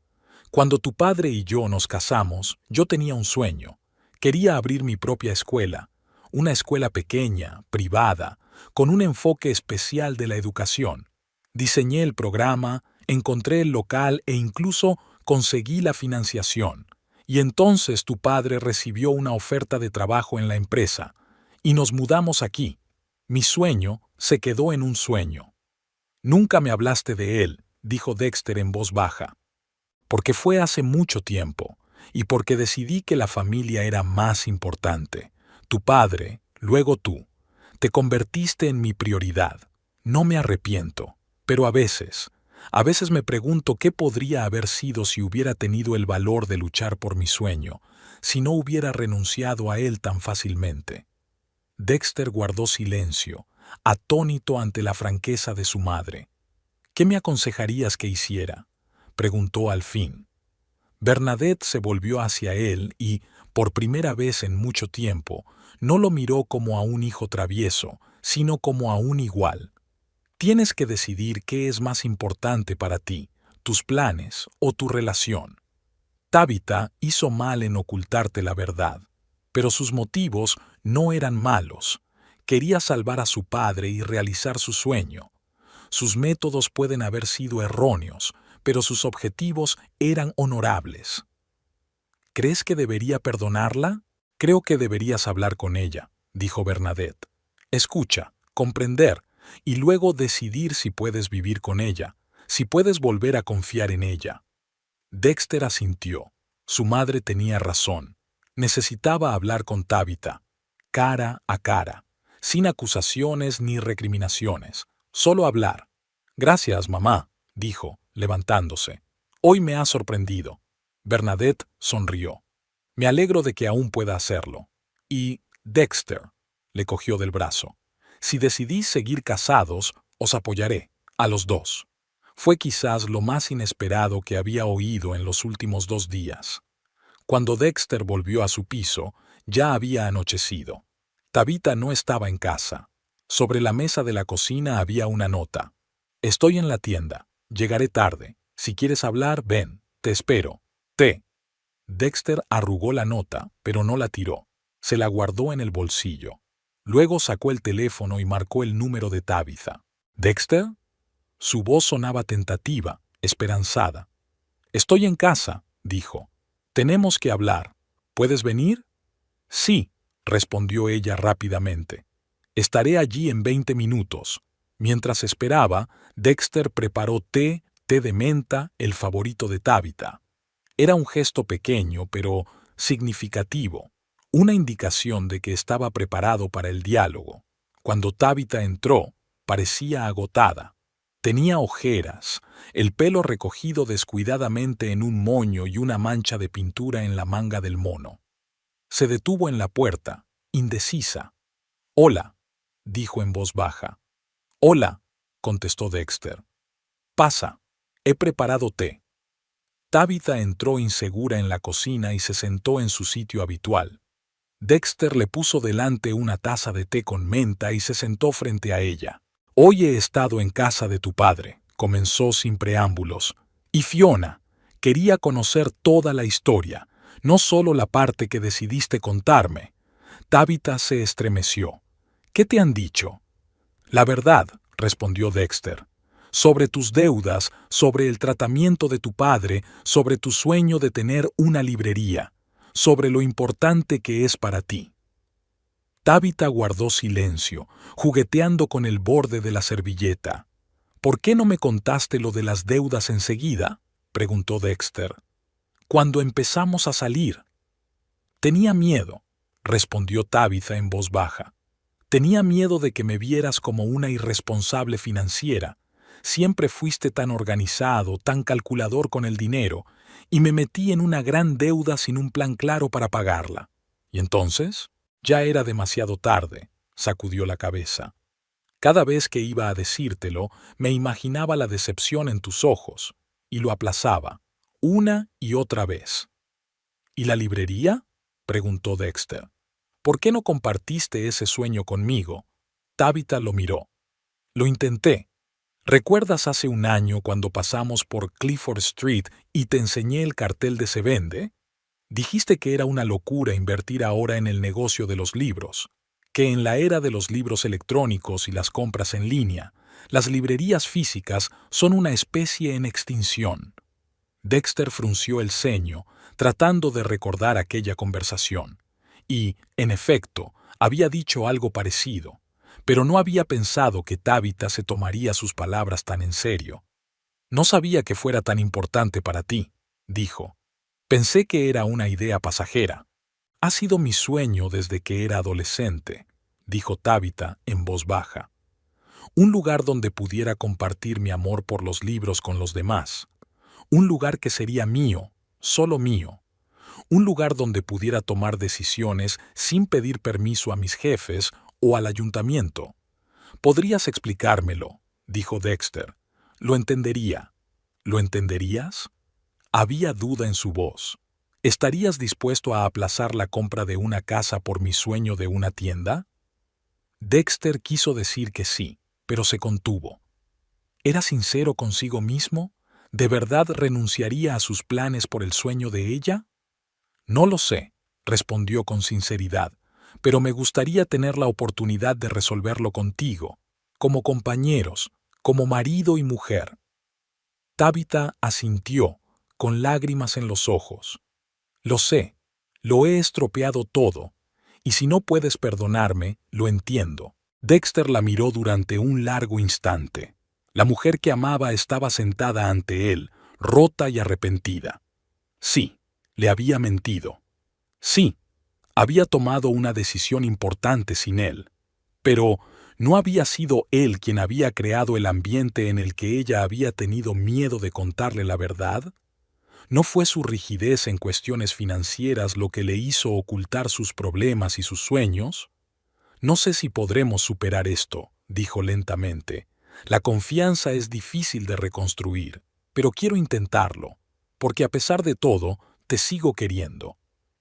Cuando tu padre y yo nos casamos, yo tenía un sueño. Quería abrir mi propia escuela, una escuela pequeña, privada, con un enfoque especial de la educación. Diseñé el programa, encontré el local e incluso conseguí la financiación. Y entonces tu padre recibió una oferta de trabajo en la empresa, y nos mudamos aquí. Mi sueño se quedó en un sueño. Nunca me hablaste de él, dijo Dexter en voz baja. Porque fue hace mucho tiempo, y porque decidí que la familia era más importante. Tu padre, luego tú. Te convertiste en mi prioridad. No me arrepiento, pero a veces me pregunto qué podría haber sido si hubiera tenido el valor de luchar por mi sueño, si no hubiera renunciado a él tan fácilmente. Dexter guardó silencio, atónito ante la franqueza de su madre. ¿Qué me aconsejarías que hiciera?, preguntó al fin. Bernadette se volvió hacia él y, por primera vez en mucho tiempo, no lo miró como a un hijo travieso, sino como a un igual. Tienes que decidir qué es más importante para ti, tus planes o tu relación. Tabitha hizo mal en ocultarte la verdad, pero sus motivos no eran malos. Quería salvar a su padre y realizar su sueño. Sus métodos pueden haber sido erróneos, pero sus objetivos eran honorables. ¿Crees que debería perdonarla? Creo que deberías hablar con ella, dijo Bernadette. Escucha, comprender, y luego decidir si puedes vivir con ella, si puedes volver a confiar en ella. Dexter asintió. Su madre tenía razón. Necesitaba hablar con Tabitha, cara a cara, sin acusaciones ni recriminaciones, solo hablar. Gracias, mamá, dijo, levantándose. Hoy me ha sorprendido. Bernadette sonrió. Me alegro de que aún pueda hacerlo. Y, Dexter, le cogió del brazo. Si decidís seguir casados, os apoyaré, a los dos. Fue quizás lo más inesperado que había oído en los últimos 2 días. Cuando Dexter volvió a su piso, ya había anochecido. Tabitha no estaba en casa. Sobre la mesa de la cocina había una nota. Estoy en la tienda. Llegaré tarde. Si quieres hablar, ven. Te espero. T. Dexter arrugó la nota, pero no la tiró. Se la guardó en el bolsillo. Luego sacó el teléfono y marcó el número de Tabitha. ¿Dexter? Su voz sonaba tentativa, esperanzada. Estoy en casa, dijo. Tenemos que hablar. ¿Puedes venir? Sí, respondió ella rápidamente. Estaré allí en 20 minutos. Mientras esperaba, Dexter preparó té de menta, el favorito de Tabitha. Era un gesto pequeño, pero significativo, una indicación de que estaba preparado para el diálogo. Cuando Tabitha entró, parecía agotada. Tenía ojeras, el pelo recogido descuidadamente en un moño y una mancha de pintura en la manga del mono. Se detuvo en la puerta, indecisa. «Hola», dijo en voz baja. «Hola», contestó Dexter. «Pasa, he preparado té». Tabitha entró insegura en la cocina y se sentó en su sitio habitual. Dexter le puso delante una taza de té con menta y se sentó frente a ella. «Hoy he estado en casa de tu padre», comenzó sin preámbulos, «y Fiona quería conocer toda la historia, no solo la parte que decidiste contarme». Tabitha se estremeció. «¿Qué te han dicho?» «La verdad», respondió Dexter. «Sobre tus deudas, sobre el tratamiento de tu padre, sobre tu sueño de tener una librería, sobre lo importante que es para ti». Tabitha guardó silencio, jugueteando con el borde de la servilleta. «¿Por qué no me contaste lo de las deudas enseguida?», preguntó Dexter. «Cuando empezamos a salir». «Tenía miedo», respondió Tabitha en voz baja. «Tenía miedo de que me vieras como una irresponsable financiera. Siempre fuiste tan organizado, tan calculador con el dinero, y me metí en una gran deuda sin un plan claro para pagarla. ¿Y entonces?» «Ya era demasiado tarde», sacudió la cabeza. «Cada vez que iba a decírtelo, me imaginaba la decepción en tus ojos, y lo aplazaba, una y otra vez». «¿Y la librería?», preguntó Dexter. «¿Por qué no compartiste ese sueño conmigo?» Tabitha lo miró. «Lo intenté. ¿Recuerdas hace un año cuando pasamos por Clifford Street y te enseñé el cartel de Se Vende? Dijiste que era una locura invertir ahora en el negocio de los libros, que en la era de los libros electrónicos y las compras en línea, las librerías físicas son una especie en extinción». Dexter frunció el ceño, tratando de recordar aquella conversación. Y, en efecto, había dicho algo parecido, pero no había pensado que Tabitha se tomaría sus palabras tan en serio. «No sabía que fuera tan importante para ti», dijo. «Pensé que era una idea pasajera». «Ha sido mi sueño desde que era adolescente», dijo Tabitha en voz baja. «Un lugar donde pudiera compartir mi amor por los libros con los demás. Un lugar que sería mío, solo mío. Un lugar donde pudiera tomar decisiones sin pedir permiso a mis jefes o al ayuntamiento». «Podrías explicármelo», dijo Dexter. «Lo entendería». «¿Lo entenderías?» Había duda en su voz. ¿Estarías dispuesto a aplazar la compra de una casa por mi sueño de una tienda? Dexter quiso decir que sí, pero se contuvo. ¿Era sincero consigo mismo? ¿De verdad renunciaría a sus planes por el sueño de ella? No lo sé, respondió con sinceridad, pero me gustaría tener la oportunidad de resolverlo contigo, como compañeros, como marido y mujer. Tabitha asintió, con lágrimas en los ojos. Lo sé, lo he estropeado todo, y si no puedes perdonarme, lo entiendo. Dexter la miró durante un largo instante. La mujer que amaba estaba sentada ante él, rota y arrepentida. Sí, le había mentido. Sí, había tomado una decisión importante sin él. Pero ¿no había sido él quien había creado el ambiente en el que ella había tenido miedo de contarle la verdad? ¿No fue su rigidez en cuestiones financieras lo que le hizo ocultar sus problemas y sus sueños? No sé si podremos superar esto, dijo lentamente. La confianza es difícil de reconstruir, pero quiero intentarlo, porque a pesar de todo, te sigo queriendo.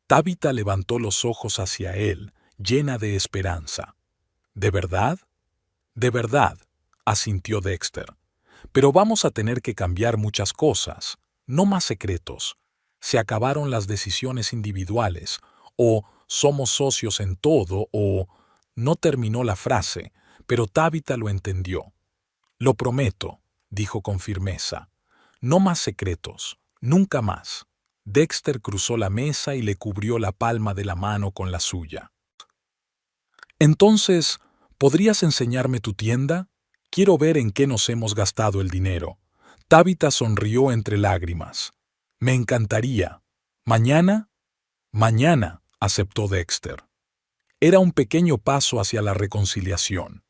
Tabitha levantó los ojos hacia él, llena de esperanza. ¿De verdad? De verdad, asintió Dexter. Pero vamos a tener que cambiar muchas cosas, no más secretos. Se acabaron las decisiones individuales, o somos socios en todo, o... No terminó la frase, pero Tabitha lo entendió. Lo prometo, dijo con firmeza. No más secretos, nunca más. Dexter cruzó la mesa y le cubrió la palma de la mano con la suya. Entonces, ¿podrías enseñarme tu tienda? Quiero ver en qué nos hemos gastado el dinero. Tabitha sonrió entre lágrimas. Me encantaría. ¿Mañana? Mañana, aceptó Dexter. Era un pequeño paso hacia la reconciliación.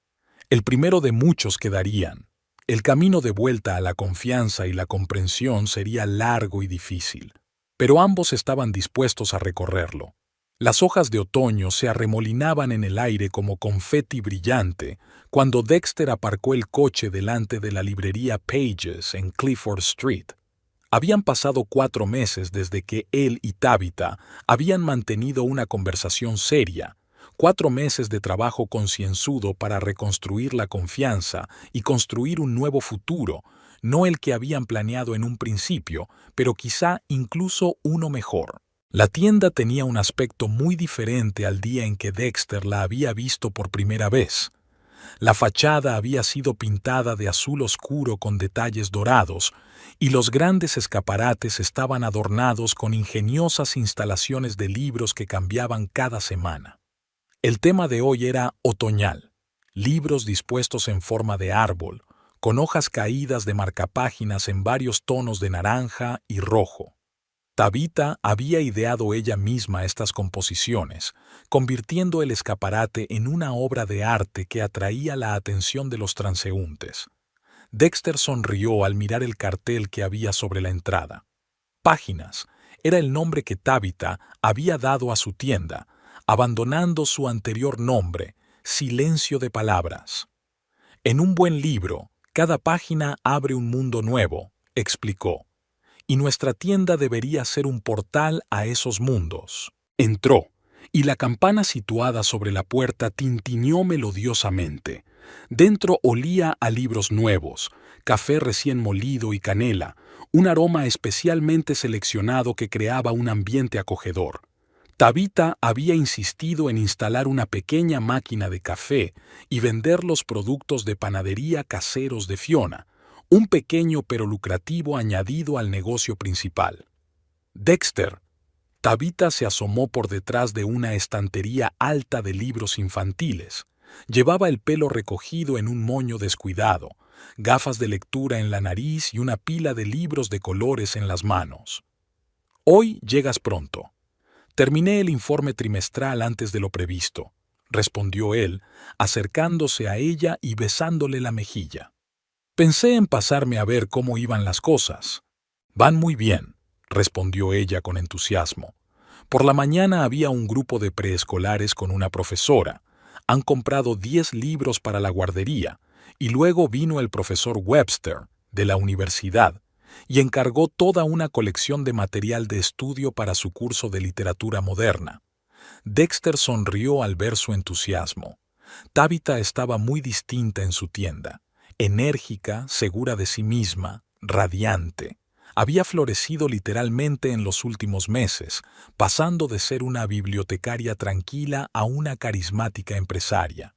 El primero de muchos que darían. El camino de vuelta a la confianza y la comprensión sería largo y difícil, pero ambos estaban dispuestos a recorrerlo. Las hojas de otoño se arremolinaban en el aire como confeti brillante cuando Dexter aparcó el coche delante de la librería Pages en Clifford Street. Habían pasado 4 meses desde que él y Tabitha habían mantenido una conversación seria, 4 meses de trabajo concienzudo para reconstruir la confianza y construir un nuevo futuro, no el que habían planeado en un principio, pero quizá incluso uno mejor. La tienda tenía un aspecto muy diferente al día en que Dexter la había visto por primera vez. La fachada había sido pintada de azul oscuro con detalles dorados, y los grandes escaparates estaban adornados con ingeniosas instalaciones de libros que cambiaban cada semana. El tema de hoy era otoñal, libros dispuestos en forma de árbol, con hojas caídas de marcapáginas en varios tonos de naranja y rojo. Tabitha había ideado ella misma estas composiciones, convirtiendo el escaparate en una obra de arte que atraía la atención de los transeúntes. Dexter sonrió al mirar el cartel que había sobre la entrada. Páginas era el nombre que Tabitha había dado a su tienda, abandonando su anterior nombre, Silencio de Palabras. En un buen libro, cada página abre un mundo nuevo, explicó. Y nuestra tienda debería ser un portal a esos mundos. Entró, y la campana situada sobre la puerta tintineó melodiosamente. Dentro olía a libros nuevos, café recién molido y canela, un aroma especialmente seleccionado que creaba un ambiente acogedor. Tabitha había insistido en instalar una pequeña máquina de café y vender los productos de panadería caseros de Fiona, un pequeño pero lucrativo añadido al negocio principal. Dexter. Tabitha se asomó por detrás de una estantería alta de libros infantiles. Llevaba el pelo recogido en un moño descuidado, gafas de lectura en la nariz y una pila de libros de colores en las manos. Hoy llegas pronto. Terminé el informe trimestral antes de lo previsto, respondió él, acercándose a ella y besándole la mejilla. Pensé en pasarme a ver cómo iban las cosas. Van muy bien, respondió ella con entusiasmo. Por la mañana había un grupo de preescolares con una profesora. Han comprado 10 libros para la guardería, y luego vino el profesor Webster, de la universidad, y encargó toda una colección de material de estudio para su curso de literatura moderna. Dexter sonrió al ver su entusiasmo. Tabitha estaba muy distinta en su tienda, enérgica, segura de sí misma, radiante. Había florecido literalmente en los últimos meses, pasando de ser una bibliotecaria tranquila a una carismática empresaria.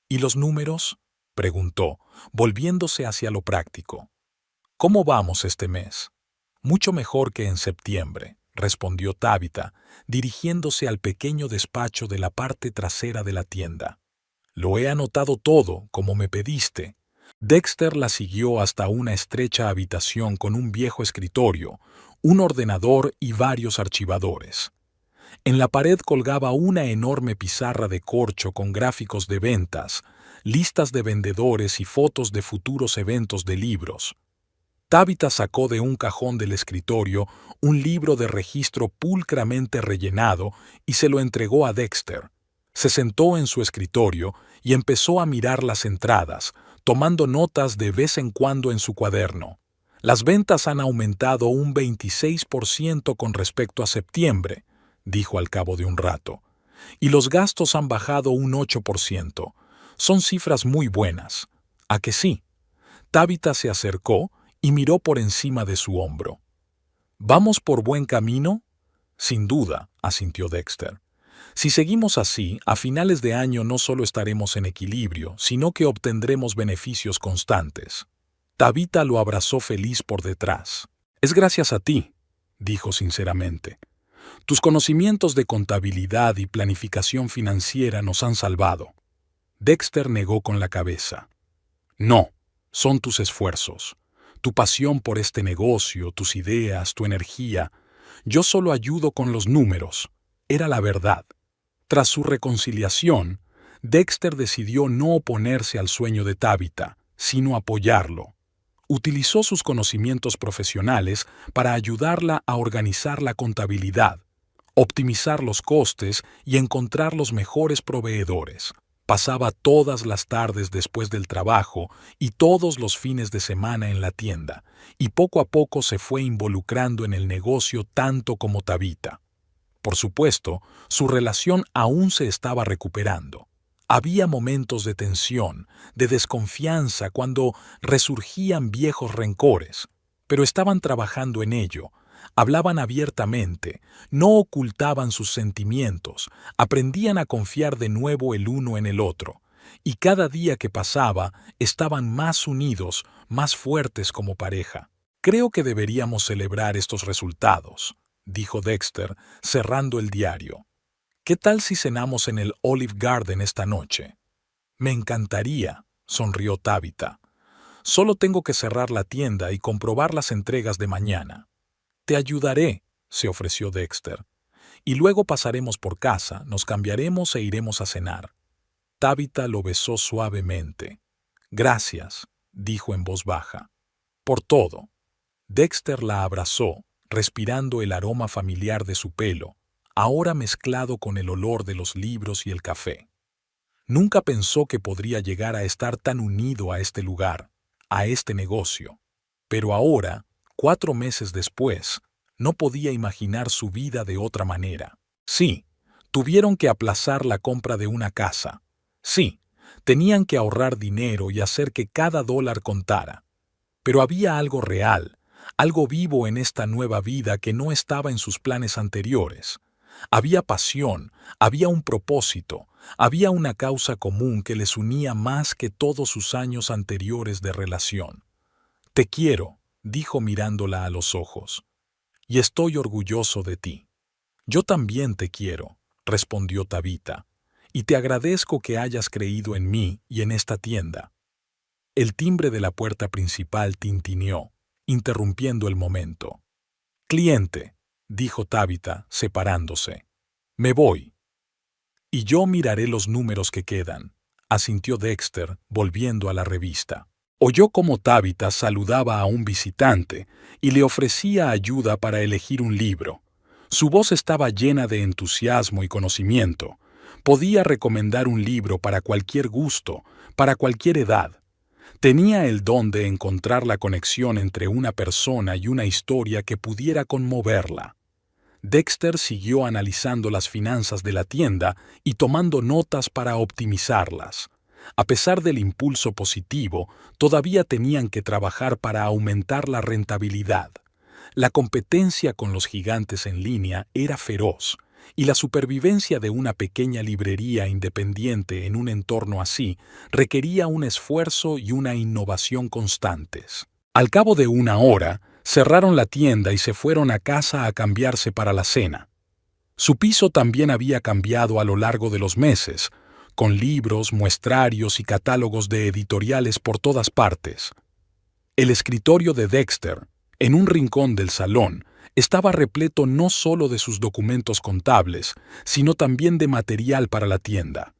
¿Y los números?, preguntó, volviéndose hacia lo práctico. ¿Cómo vamos este mes? Mucho mejor que en septiembre, respondió Tabitha, dirigiéndose al pequeño despacho de la parte trasera de la tienda. Lo he anotado todo, como me pediste. Dexter la siguió hasta una estrecha habitación con un viejo escritorio, un ordenador y varios archivadores. En la pared colgaba una enorme pizarra de corcho con gráficos de ventas, listas de vendedores y fotos de futuros eventos de libros. Tabitha sacó de un cajón del escritorio un libro de registro pulcramente rellenado y se lo entregó a Dexter. Se sentó en su escritorio y empezó a mirar las entradas, tomando notas de vez en cuando en su cuaderno. Las ventas han aumentado un 26% con respecto a septiembre, dijo al cabo de un rato, y los gastos han bajado un 8%. Son cifras muy buenas. ¿A que sí? Tabitha se acercó y miró por encima de su hombro. ¿Vamos por buen camino? Sin duda, asintió Dexter. Si seguimos así, a finales de año no solo estaremos en equilibrio, sino que obtendremos beneficios constantes. Tabitha lo abrazó feliz por detrás. Es gracias a ti, dijo sinceramente. Tus conocimientos de contabilidad y planificación financiera nos han salvado. Dexter negó con la cabeza. No, son tus esfuerzos, tu pasión por este negocio, tus ideas, tu energía. Yo solo ayudo con los números. Era la verdad. Tras su reconciliación, Dexter decidió no oponerse al sueño de Tabitha, sino apoyarlo. Utilizó sus conocimientos profesionales para ayudarla a organizar la contabilidad, optimizar los costes y encontrar los mejores proveedores. Pasaba todas las tardes después del trabajo y todos los fines de semana en la tienda, y poco a poco se fue involucrando en el negocio tanto como Tabitha. Por supuesto, su relación aún se estaba recuperando. Había momentos de tensión, de desconfianza cuando resurgían viejos rencores, pero estaban trabajando en ello. Hablaban abiertamente, no ocultaban sus sentimientos, aprendían a confiar de nuevo el uno en el otro, y cada día que pasaba estaban más unidos, más fuertes como pareja. Creo que deberíamos celebrar estos resultados, dijo Dexter, cerrando el diario. ¿Qué tal si cenamos en el Olive Garden esta noche? Me encantaría, sonrió Tabitha. Solo tengo que cerrar la tienda y comprobar las entregas de mañana. Te ayudaré, se ofreció Dexter. Y luego pasaremos por casa, nos cambiaremos e iremos a cenar. Tabitha lo besó suavemente. Gracias, dijo en voz baja. Por todo. Dexter la abrazó, respirando el aroma familiar de su pelo, ahora mezclado con el olor de los libros y el café. Nunca pensó que podría llegar a estar tan unido a este lugar, a este negocio. Pero ahora, 4 meses después, no podía imaginar su vida de otra manera. Sí, tuvieron que aplazar la compra de una casa. Sí, tenían que ahorrar dinero y hacer que cada dólar contara. Pero había algo real, algo vivo en esta nueva vida que no estaba en sus planes anteriores. Había pasión, había un propósito, había una causa común que les unía más que todos sus años anteriores de relación. Te quiero, dijo mirándola a los ojos, y estoy orgulloso de ti. Yo también te quiero, respondió Tabitha, y te agradezco que hayas creído en mí y en esta tienda. El timbre de la puerta principal tintineó, interrumpiendo el momento. Cliente, dijo Tabitha, separándose. Me voy. Y yo miraré los números que quedan, asintió Dexter, volviendo a la revista. Oyó cómo Tabitha saludaba a un visitante y le ofrecía ayuda para elegir un libro. Su voz estaba llena de entusiasmo y conocimiento. Podía recomendar un libro para cualquier gusto, para cualquier edad. Tenía el don de encontrar la conexión entre una persona y una historia que pudiera conmoverla. Dexter siguió analizando las finanzas de la tienda y tomando notas para optimizarlas. A pesar del impulso positivo, todavía tenían que trabajar para aumentar la rentabilidad. La competencia con los gigantes en línea era feroz, y la supervivencia de una pequeña librería independiente en un entorno así requería un esfuerzo y una innovación constantes. Al cabo de una hora, cerraron la tienda y se fueron a casa a cambiarse para la cena. Su piso también había cambiado a lo largo de los meses, con libros, muestrarios y catálogos de editoriales por todas partes. El escritorio de Dexter, en un rincón del salón, estaba repleto no solo de sus documentos contables, sino también de material para la tienda.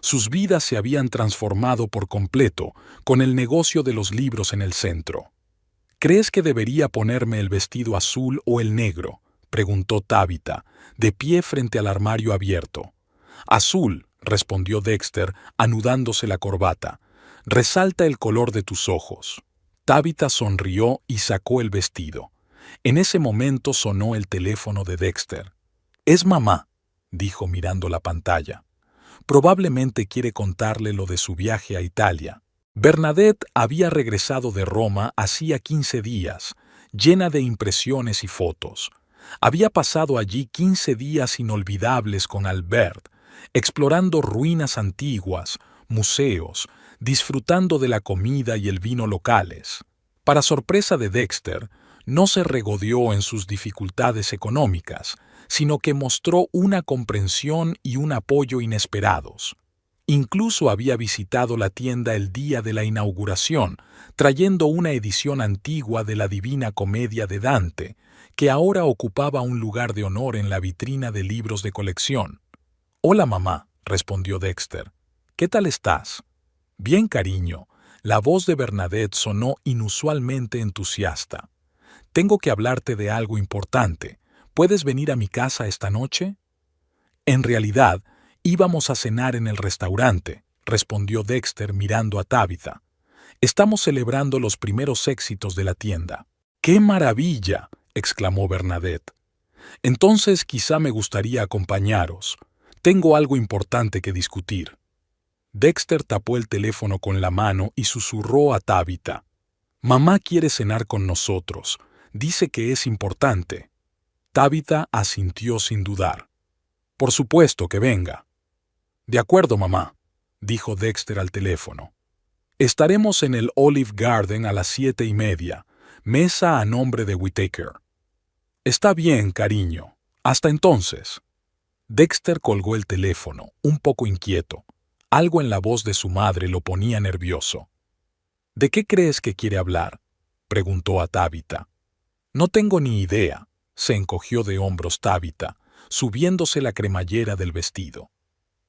Sus vidas se habían transformado por completo, con el negocio de los libros en el centro. ¿Crees que debería ponerme el vestido azul o el negro?, preguntó Tabitha, de pie frente al armario abierto. Azul, respondió Dexter, anudándose la corbata. Resalta el color de tus ojos. Tabitha sonrió y sacó el vestido. En ese momento sonó el teléfono de Dexter. «Es mamá», dijo mirando la pantalla. Probablemente quiere contarle lo de su viaje a Italia. Bernadette había regresado de Roma hacía 15 días, llena de impresiones y fotos. Había pasado allí 15 días inolvidables con Albert, explorando ruinas antiguas, museos, disfrutando de la comida y el vino locales. Para sorpresa de Dexter, no se regodeó en sus dificultades económicas, sino que mostró una comprensión y un apoyo inesperados. Incluso había visitado la tienda el día de la inauguración, trayendo una edición antigua de la Divina Comedia de Dante, que ahora ocupaba un lugar de honor en la vitrina de libros de colección. «Hola, mamá», respondió Dexter. «¿Qué tal estás?» «Bien, cariño». La voz de Bernadette sonó inusualmente entusiasta. «Tengo que hablarte de algo importante. ¿Puedes venir a mi casa esta noche?» «En realidad, íbamos a cenar en el restaurante», respondió Dexter mirando a Tabitha. «Estamos celebrando los primeros éxitos de la tienda». «¡Qué maravilla!», exclamó Bernadette. «Entonces quizá me gustaría acompañaros. Tengo algo importante que discutir». Dexter tapó el teléfono con la mano y susurró a Tabitha. «Mamá quiere cenar con nosotros. Dice que es importante». Tabitha asintió sin dudar. «Por supuesto que venga». «De acuerdo, mamá», dijo Dexter al teléfono. «Estaremos en el Olive Garden a las 7:30. Mesa a nombre de Whittaker». «Está bien, cariño. Hasta entonces». Dexter colgó el teléfono, un poco inquieto. Algo en la voz de su madre lo ponía nervioso. «¿De qué crees que quiere hablar?», preguntó a Tabitha. «No tengo ni idea», se encogió de hombros Tabitha, subiéndose la cremallera del vestido.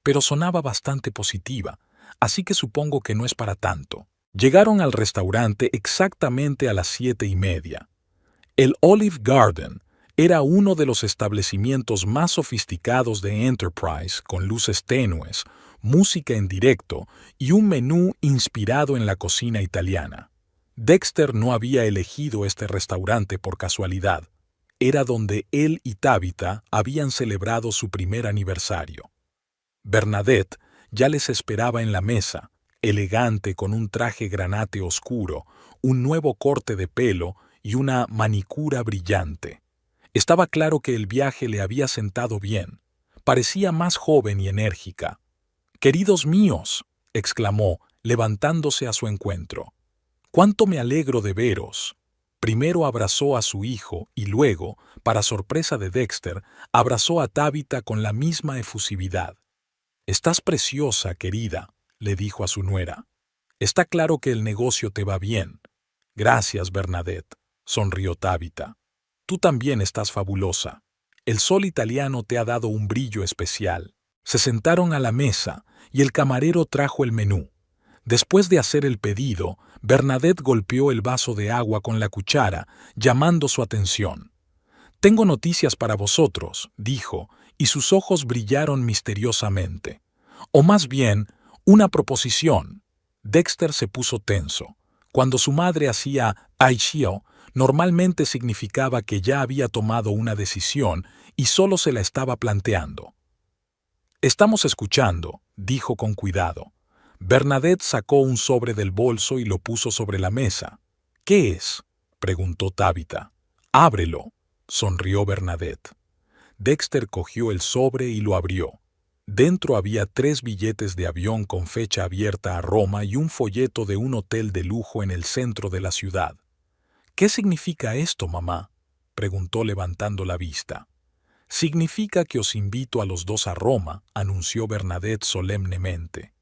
«Pero sonaba bastante positiva, así que supongo que no es para tanto». Llegaron al restaurante exactamente a las 7:30. El Olive Garden era uno de los establecimientos más sofisticados de Enterprise, con luces tenues, música en directo y un menú inspirado en la cocina italiana. Dexter no había elegido este restaurante por casualidad. Era donde él y Tabitha habían celebrado su primer aniversario. Bernadette ya les esperaba en la mesa, elegante con un traje granate oscuro, un nuevo corte de pelo y una manicura brillante. Estaba claro que el viaje le había sentado bien. Parecía más joven y enérgica. «Queridos míos», exclamó, levantándose a su encuentro. «¡Cuánto me alegro de veros!». Primero abrazó a su hijo y luego, para sorpresa de Dexter, abrazó a Tabitha con la misma efusividad. «Estás preciosa, querida», le dijo a su nuera. «Está claro que el negocio te va bien». «Gracias, Bernadette», sonrió Tabitha. «Tú también estás fabulosa. El sol italiano te ha dado un brillo especial». Se sentaron a la mesa y el camarero trajo el menú. Después de hacer el pedido, Bernadette golpeó el vaso de agua con la cuchara, llamando su atención. «Tengo noticias para vosotros», dijo, y sus ojos brillaron misteriosamente. «O más bien, una proposición». Dexter se puso tenso. Cuando su madre hacía "Aishio", normalmente significaba que ya había tomado una decisión y solo se la estaba planteando. «Estamos escuchando», dijo con cuidado. Bernadette sacó un sobre del bolso y lo puso sobre la mesa. «¿Qué es?», preguntó Tabitha. «Ábrelo», sonrió Bernadette. Dexter cogió el sobre y lo abrió. Dentro había 3 billetes de avión con fecha abierta a Roma y un folleto de un hotel de lujo en el centro de la ciudad. «¿Qué significa esto, mamá?», preguntó levantando la vista. «Significa que os invito a los 2 a Roma», anunció Bernadette solemnemente.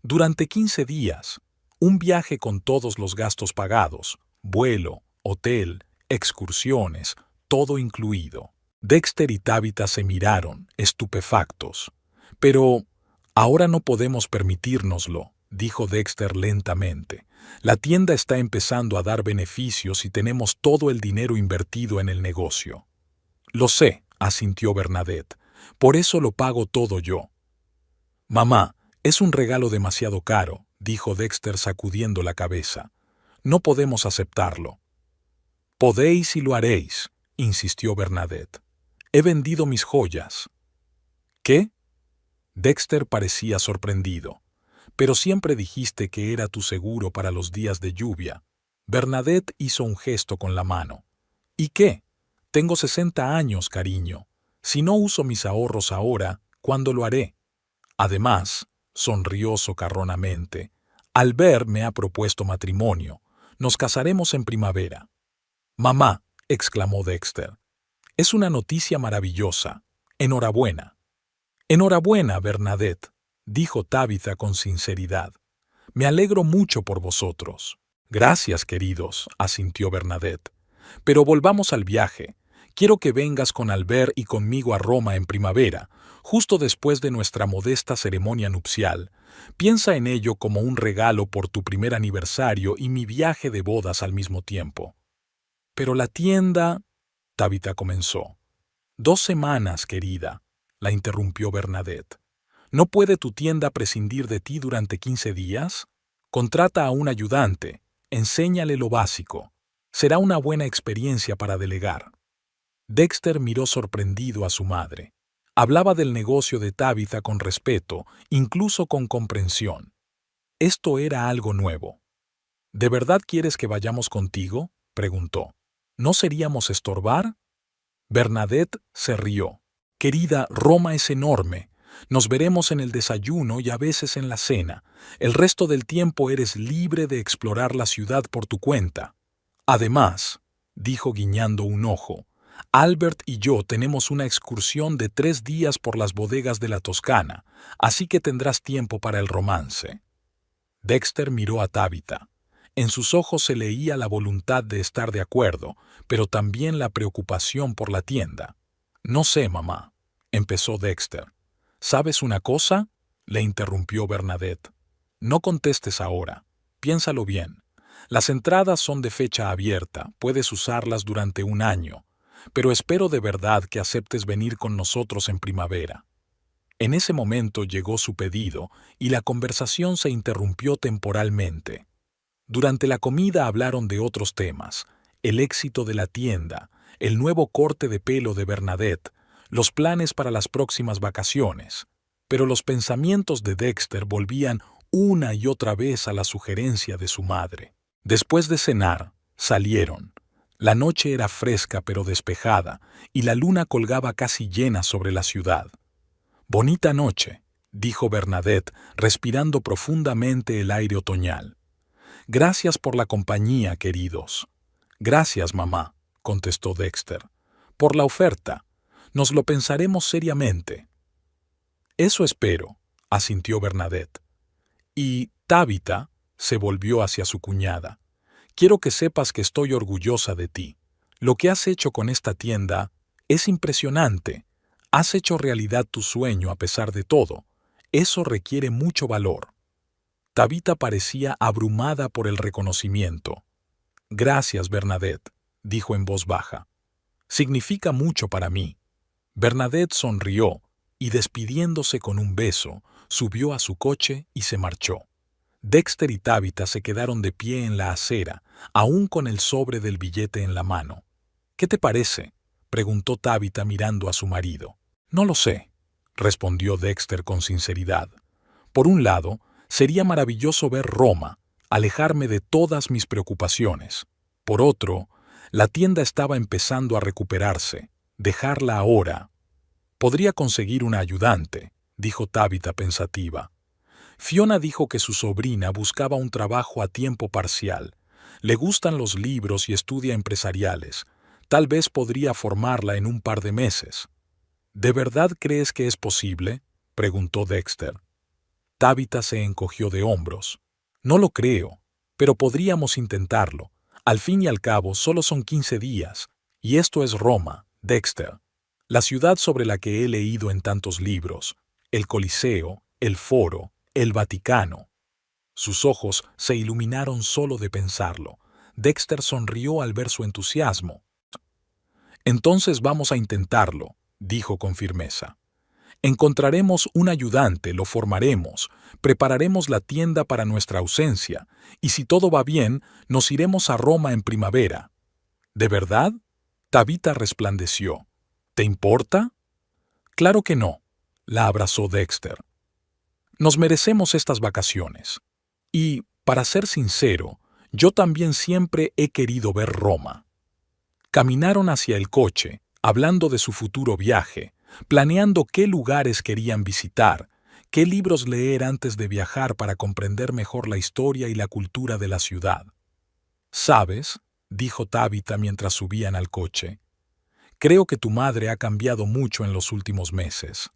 «Durante 15 días, un viaje con todos los gastos pagados, vuelo, hotel, excursiones, todo incluido». Dexter y Tabitha se miraron, estupefactos. «Pero ahora no podemos permitírnoslo», dijo Dexter lentamente. «La tienda está empezando a dar beneficios y tenemos todo el dinero invertido en el negocio». «Lo sé», asintió Bernadette. «Por eso lo pago todo yo». «Mamá, es un regalo demasiado caro», dijo Dexter sacudiendo la cabeza. «No podemos aceptarlo». «Podéis y lo haréis», insistió Bernadette. «He vendido mis joyas». «¿Qué?». Dexter parecía sorprendido. «Pero siempre dijiste que era tu seguro para los días de lluvia». Bernadette hizo un gesto con la mano. «¿Y qué? Tengo 60 años, cariño. Si no uso mis ahorros ahora, ¿cuándo lo haré?» Además, sonrió socarronamente, «Albert me ha propuesto matrimonio. Nos casaremos en primavera». «Mamá», exclamó Dexter, «es una noticia maravillosa. Enhorabuena». «Enhorabuena, Bernadette», dijo Tabitha con sinceridad. «Me alegro mucho por vosotros». «Gracias, queridos», asintió Bernadette. «Pero volvamos al viaje. Quiero que vengas con Albert y conmigo a Roma en primavera, justo después de nuestra modesta ceremonia nupcial. Piensa en ello como un regalo por tu primer aniversario y mi viaje de bodas al mismo tiempo». «Pero la tienda…», Tabitha comenzó. «2 semanas, querida», la interrumpió Bernadette. «¿No puede tu tienda prescindir de ti durante 15 días? Contrata a un ayudante, enséñale lo básico. Será una buena experiencia para delegar». Dexter miró sorprendido a su madre. Hablaba del negocio de Tabitha con respeto, incluso con comprensión. Esto era algo nuevo. «¿De verdad quieres que vayamos contigo?», preguntó. «¿No seríamos estorbar?». Bernadette se rió. «Querida, Roma es enorme. Nos veremos en el desayuno y a veces en la cena. El resto del tiempo eres libre de explorar la ciudad por tu cuenta. Además», dijo guiñando un ojo, «Albert y yo tenemos una excursión de 3 días por las bodegas de la Toscana, así que tendrás tiempo para el romance». Dexter miró a Tabitha. En sus ojos se leía la voluntad de estar de acuerdo, pero también la preocupación por la tienda. «No sé, mamá», empezó Dexter. «¿Sabes una cosa?», le interrumpió Bernadette. «No contestes ahora. Piénsalo bien. Las entradas son de fecha abierta, puedes usarlas durante 1 año, pero espero de verdad que aceptes venir con nosotros en primavera». En ese momento llegó su pedido y la conversación se interrumpió temporalmente. Durante la comida hablaron de otros temas: el éxito de la tienda, el nuevo corte de pelo de Bernadette, los planes para las próximas vacaciones. Pero los pensamientos de Dexter volvían una y otra vez a la sugerencia de su madre. Después de cenar, salieron. La noche era fresca pero despejada, y la luna colgaba casi llena sobre la ciudad. «Bonita noche», dijo Bernadette, respirando profundamente el aire otoñal. «Gracias por la compañía, queridos». «Gracias, mamá», contestó Dexter. «Por la oferta. Nos lo pensaremos seriamente». «Eso espero», asintió Bernadette. «Y, Tabitha», se volvió hacia su cuñada, «quiero que sepas que estoy orgullosa de ti. Lo que has hecho con esta tienda es impresionante. Has hecho realidad tu sueño a pesar de todo. Eso requiere mucho valor». Tabitha parecía abrumada por el reconocimiento. «Gracias, Bernadette», dijo en voz baja. «Significa mucho para mí». Bernadette sonrió y, despidiéndose con un beso, subió a su coche y se marchó. Dexter y Tabitha se quedaron de pie en la acera, aún con el sobre del billete en la mano. «¿Qué te parece?», preguntó Tabitha mirando a su marido. «No lo sé», respondió Dexter con sinceridad. «Por un lado, sería maravilloso ver Roma, alejarme de todas mis preocupaciones. Por otro, la tienda estaba empezando a recuperarse. Dejarla ahora. Podría conseguir una ayudante», dijo Tabitha pensativa. Fiona dijo que su sobrina buscaba un trabajo a tiempo parcial. Le gustan los libros y estudia empresariales. Tal vez podría formarla en un par de meses. «¿De verdad crees que es posible?», preguntó Dexter. Tabitha se encogió de hombros. «No lo creo, pero podríamos intentarlo. Al fin y al cabo, solo son 15 días. Y esto es Roma, Dexter. La ciudad sobre la que he leído en tantos libros. El Coliseo, el Foro, el Vaticano». Sus ojos se iluminaron solo de pensarlo. Dexter sonrió al ver su entusiasmo. «Entonces vamos a intentarlo», dijo con firmeza. «Encontraremos un ayudante, lo formaremos, prepararemos la tienda para nuestra ausencia, y si todo va bien, nos iremos a Roma en primavera». «¿De verdad?», Tabitha resplandeció. «¿Te importa?». «Claro que no», la abrazó Dexter. «Nos merecemos estas vacaciones. Y, para ser sincero, yo también siempre he querido ver Roma». Caminaron hacia el coche, hablando de su futuro viaje, planeando qué lugares querían visitar, qué libros leer antes de viajar para comprender mejor la historia y la cultura de la ciudad. «¿Sabes?», dijo Tabitha mientras subían al coche. «Creo que tu madre ha cambiado mucho en los últimos meses».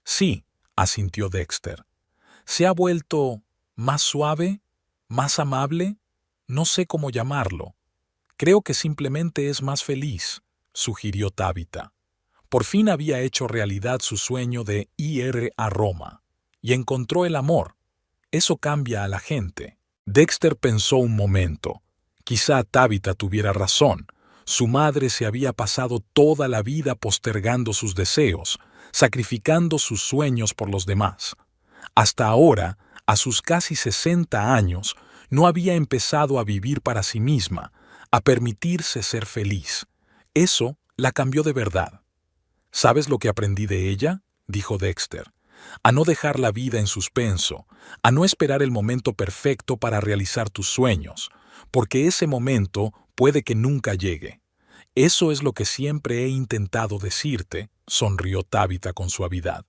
«Sí», asintió Dexter. «Se ha vuelto más suave, más amable, no sé cómo llamarlo. Creo que simplemente es más feliz», sugirió Tabitha. Por fin había hecho realidad su sueño de ir a Roma, y encontró el amor. Eso cambia a la gente. Dexter pensó un momento. Quizá Tabitha tuviera razón. Su madre se había pasado toda la vida postergando sus deseos, sacrificando sus sueños por los demás. Hasta ahora, a sus casi 60 años, no había empezado a vivir para sí misma, a permitirse ser feliz. Eso la cambió de verdad. «¿Sabes lo que aprendí de ella?», dijo Dexter. «A no dejar la vida en suspenso, a no esperar el momento perfecto para realizar tus sueños, porque ese momento puede que nunca llegue. Eso es lo que siempre he intentado decirte», sonrió Tabitha con suavidad.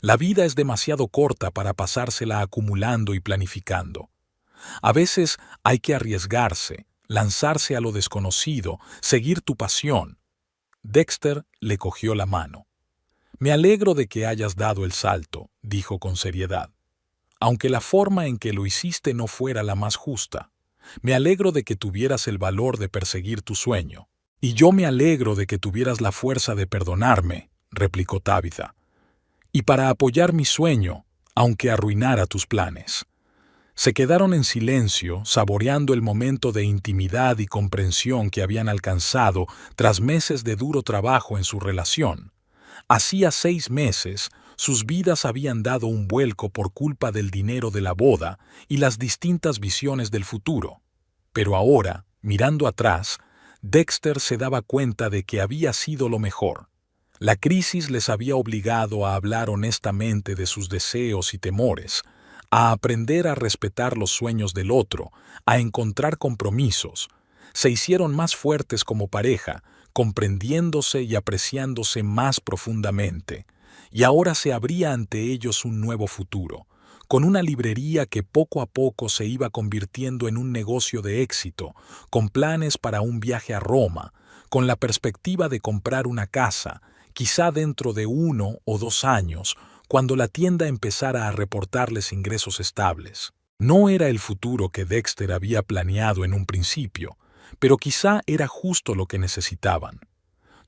«La vida es demasiado corta para pasársela acumulando y planificando. A veces hay que arriesgarse, lanzarse a lo desconocido, seguir tu pasión». Dexter le cogió la mano. «Me alegro de que hayas dado el salto», dijo con seriedad. «Aunque la forma en que lo hiciste no fuera la más justa. Me alegro de que tuvieras el valor de perseguir tu sueño. Y yo me alegro de que tuvieras la fuerza de perdonarme», replicó Tabitha. «Y para apoyar mi sueño, aunque arruinara tus planes». Se quedaron en silencio, saboreando el momento de intimidad y comprensión que habían alcanzado tras meses de duro trabajo en su relación. Hacía 6 meses, sus vidas habían dado un vuelco por culpa del dinero de la boda y las distintas visiones del futuro. Pero ahora, mirando atrás, Dexter se daba cuenta de que había sido lo mejor. La crisis les había obligado a hablar honestamente de sus deseos y temores, a aprender a respetar los sueños del otro, a encontrar compromisos. Se hicieron más fuertes como pareja, comprendiéndose y apreciándose más profundamente. Y ahora se abría ante ellos un nuevo futuro, con una librería que poco a poco se iba convirtiendo en un negocio de éxito, con planes para un viaje a Roma, con la perspectiva de comprar una casa, quizá dentro de 1 o 2 años, cuando la tienda empezara a reportarles ingresos estables. No era el futuro que Dexter había planeado en un principio, pero quizá era justo lo que necesitaban.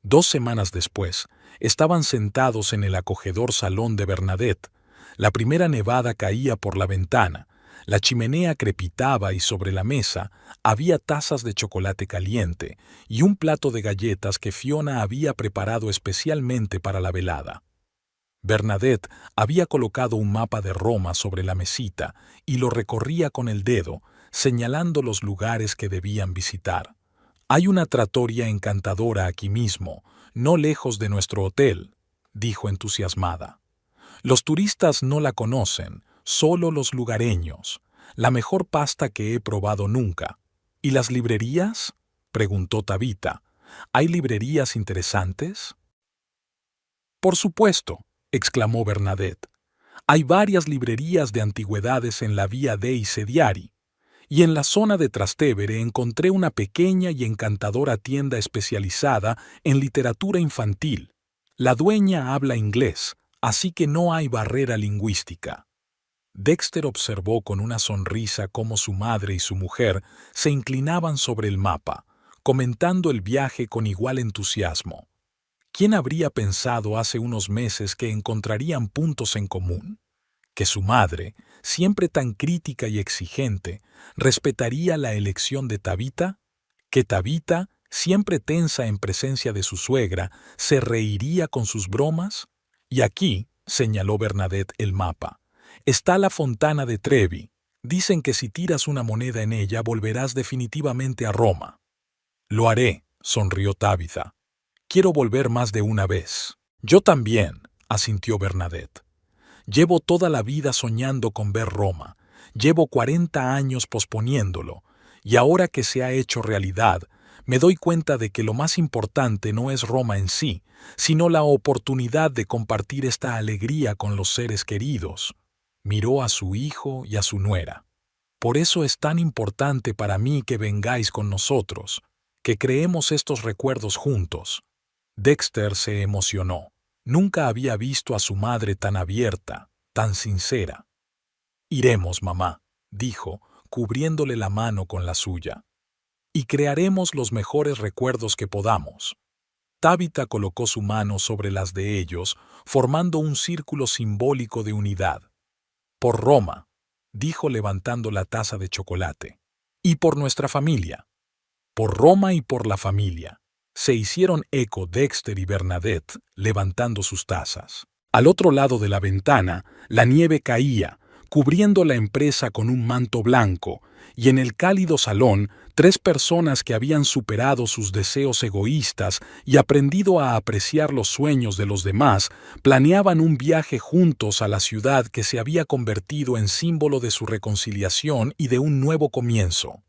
2 semanas después, estaban sentados en el acogedor salón de Bernadette. La primera nevada caía por la ventana, la chimenea crepitaba y sobre la mesa había tazas de chocolate caliente y un plato de galletas que Fiona había preparado especialmente para la velada. Bernadette había colocado un mapa de Roma sobre la mesita y lo recorría con el dedo, señalando los lugares que debían visitar. «Hay una trattoria encantadora aquí mismo, no lejos de nuestro hotel», dijo entusiasmada. «Los turistas no la conocen, solo los lugareños. La mejor pasta que he probado nunca». «¿Y las librerías?», preguntó Tabita. «¿Hay librerías interesantes?». «Por supuesto», exclamó Bernadette. «Hay varias librerías de antigüedades en la vía dei Sediari, y en la zona de Trastevere encontré una pequeña y encantadora tienda especializada en literatura infantil. La dueña habla inglés, así que no hay barrera lingüística». Dexter observó con una sonrisa cómo su madre y su mujer se inclinaban sobre el mapa, comentando el viaje con igual entusiasmo. ¿Quién habría pensado hace unos meses que encontrarían puntos en común? Que su madre, siempre tan crítica y exigente, respetaría la elección de Tabita, que Tabita, siempre tensa en presencia de su suegra, se reiría con sus bromas. Y aquí, señaló Bernadette el mapa, está la Fontana de Trevi. Dicen que si tiras una moneda en ella volverás definitivamente a Roma. Lo haré, sonrió Tabitha. Quiero volver más de una vez. Yo también, asintió Bernadette. Llevo toda la vida soñando con ver Roma. Llevo 40 años posponiéndolo, y ahora que se ha hecho realidad, me doy cuenta de que lo más importante no es Roma en sí, sino la oportunidad de compartir esta alegría con los seres queridos. Miró a su hijo y a su nuera. Por eso es tan importante para mí que vengáis con nosotros, que creemos estos recuerdos juntos. Dexter se emocionó. Nunca había visto a su madre tan abierta, tan sincera. «Iremos, mamá», dijo, cubriéndole la mano con la suya. «Y crearemos los mejores recuerdos que podamos». Tabitha colocó su mano sobre las de ellos, formando un círculo simbólico de unidad. «Por Roma», dijo levantando la taza de chocolate. «Y por nuestra familia». «Por Roma y por la familia», se hicieron eco Dexter y Bernadette, levantando sus tazas. Al otro lado de la ventana, la nieve caía, cubriendo la empresa con un manto blanco, y en el cálido salón, 3 personas que habían superado sus deseos egoístas y aprendido a apreciar los sueños de los demás, planeaban un viaje juntos a la ciudad que se había convertido en símbolo de su reconciliación y de un nuevo comienzo.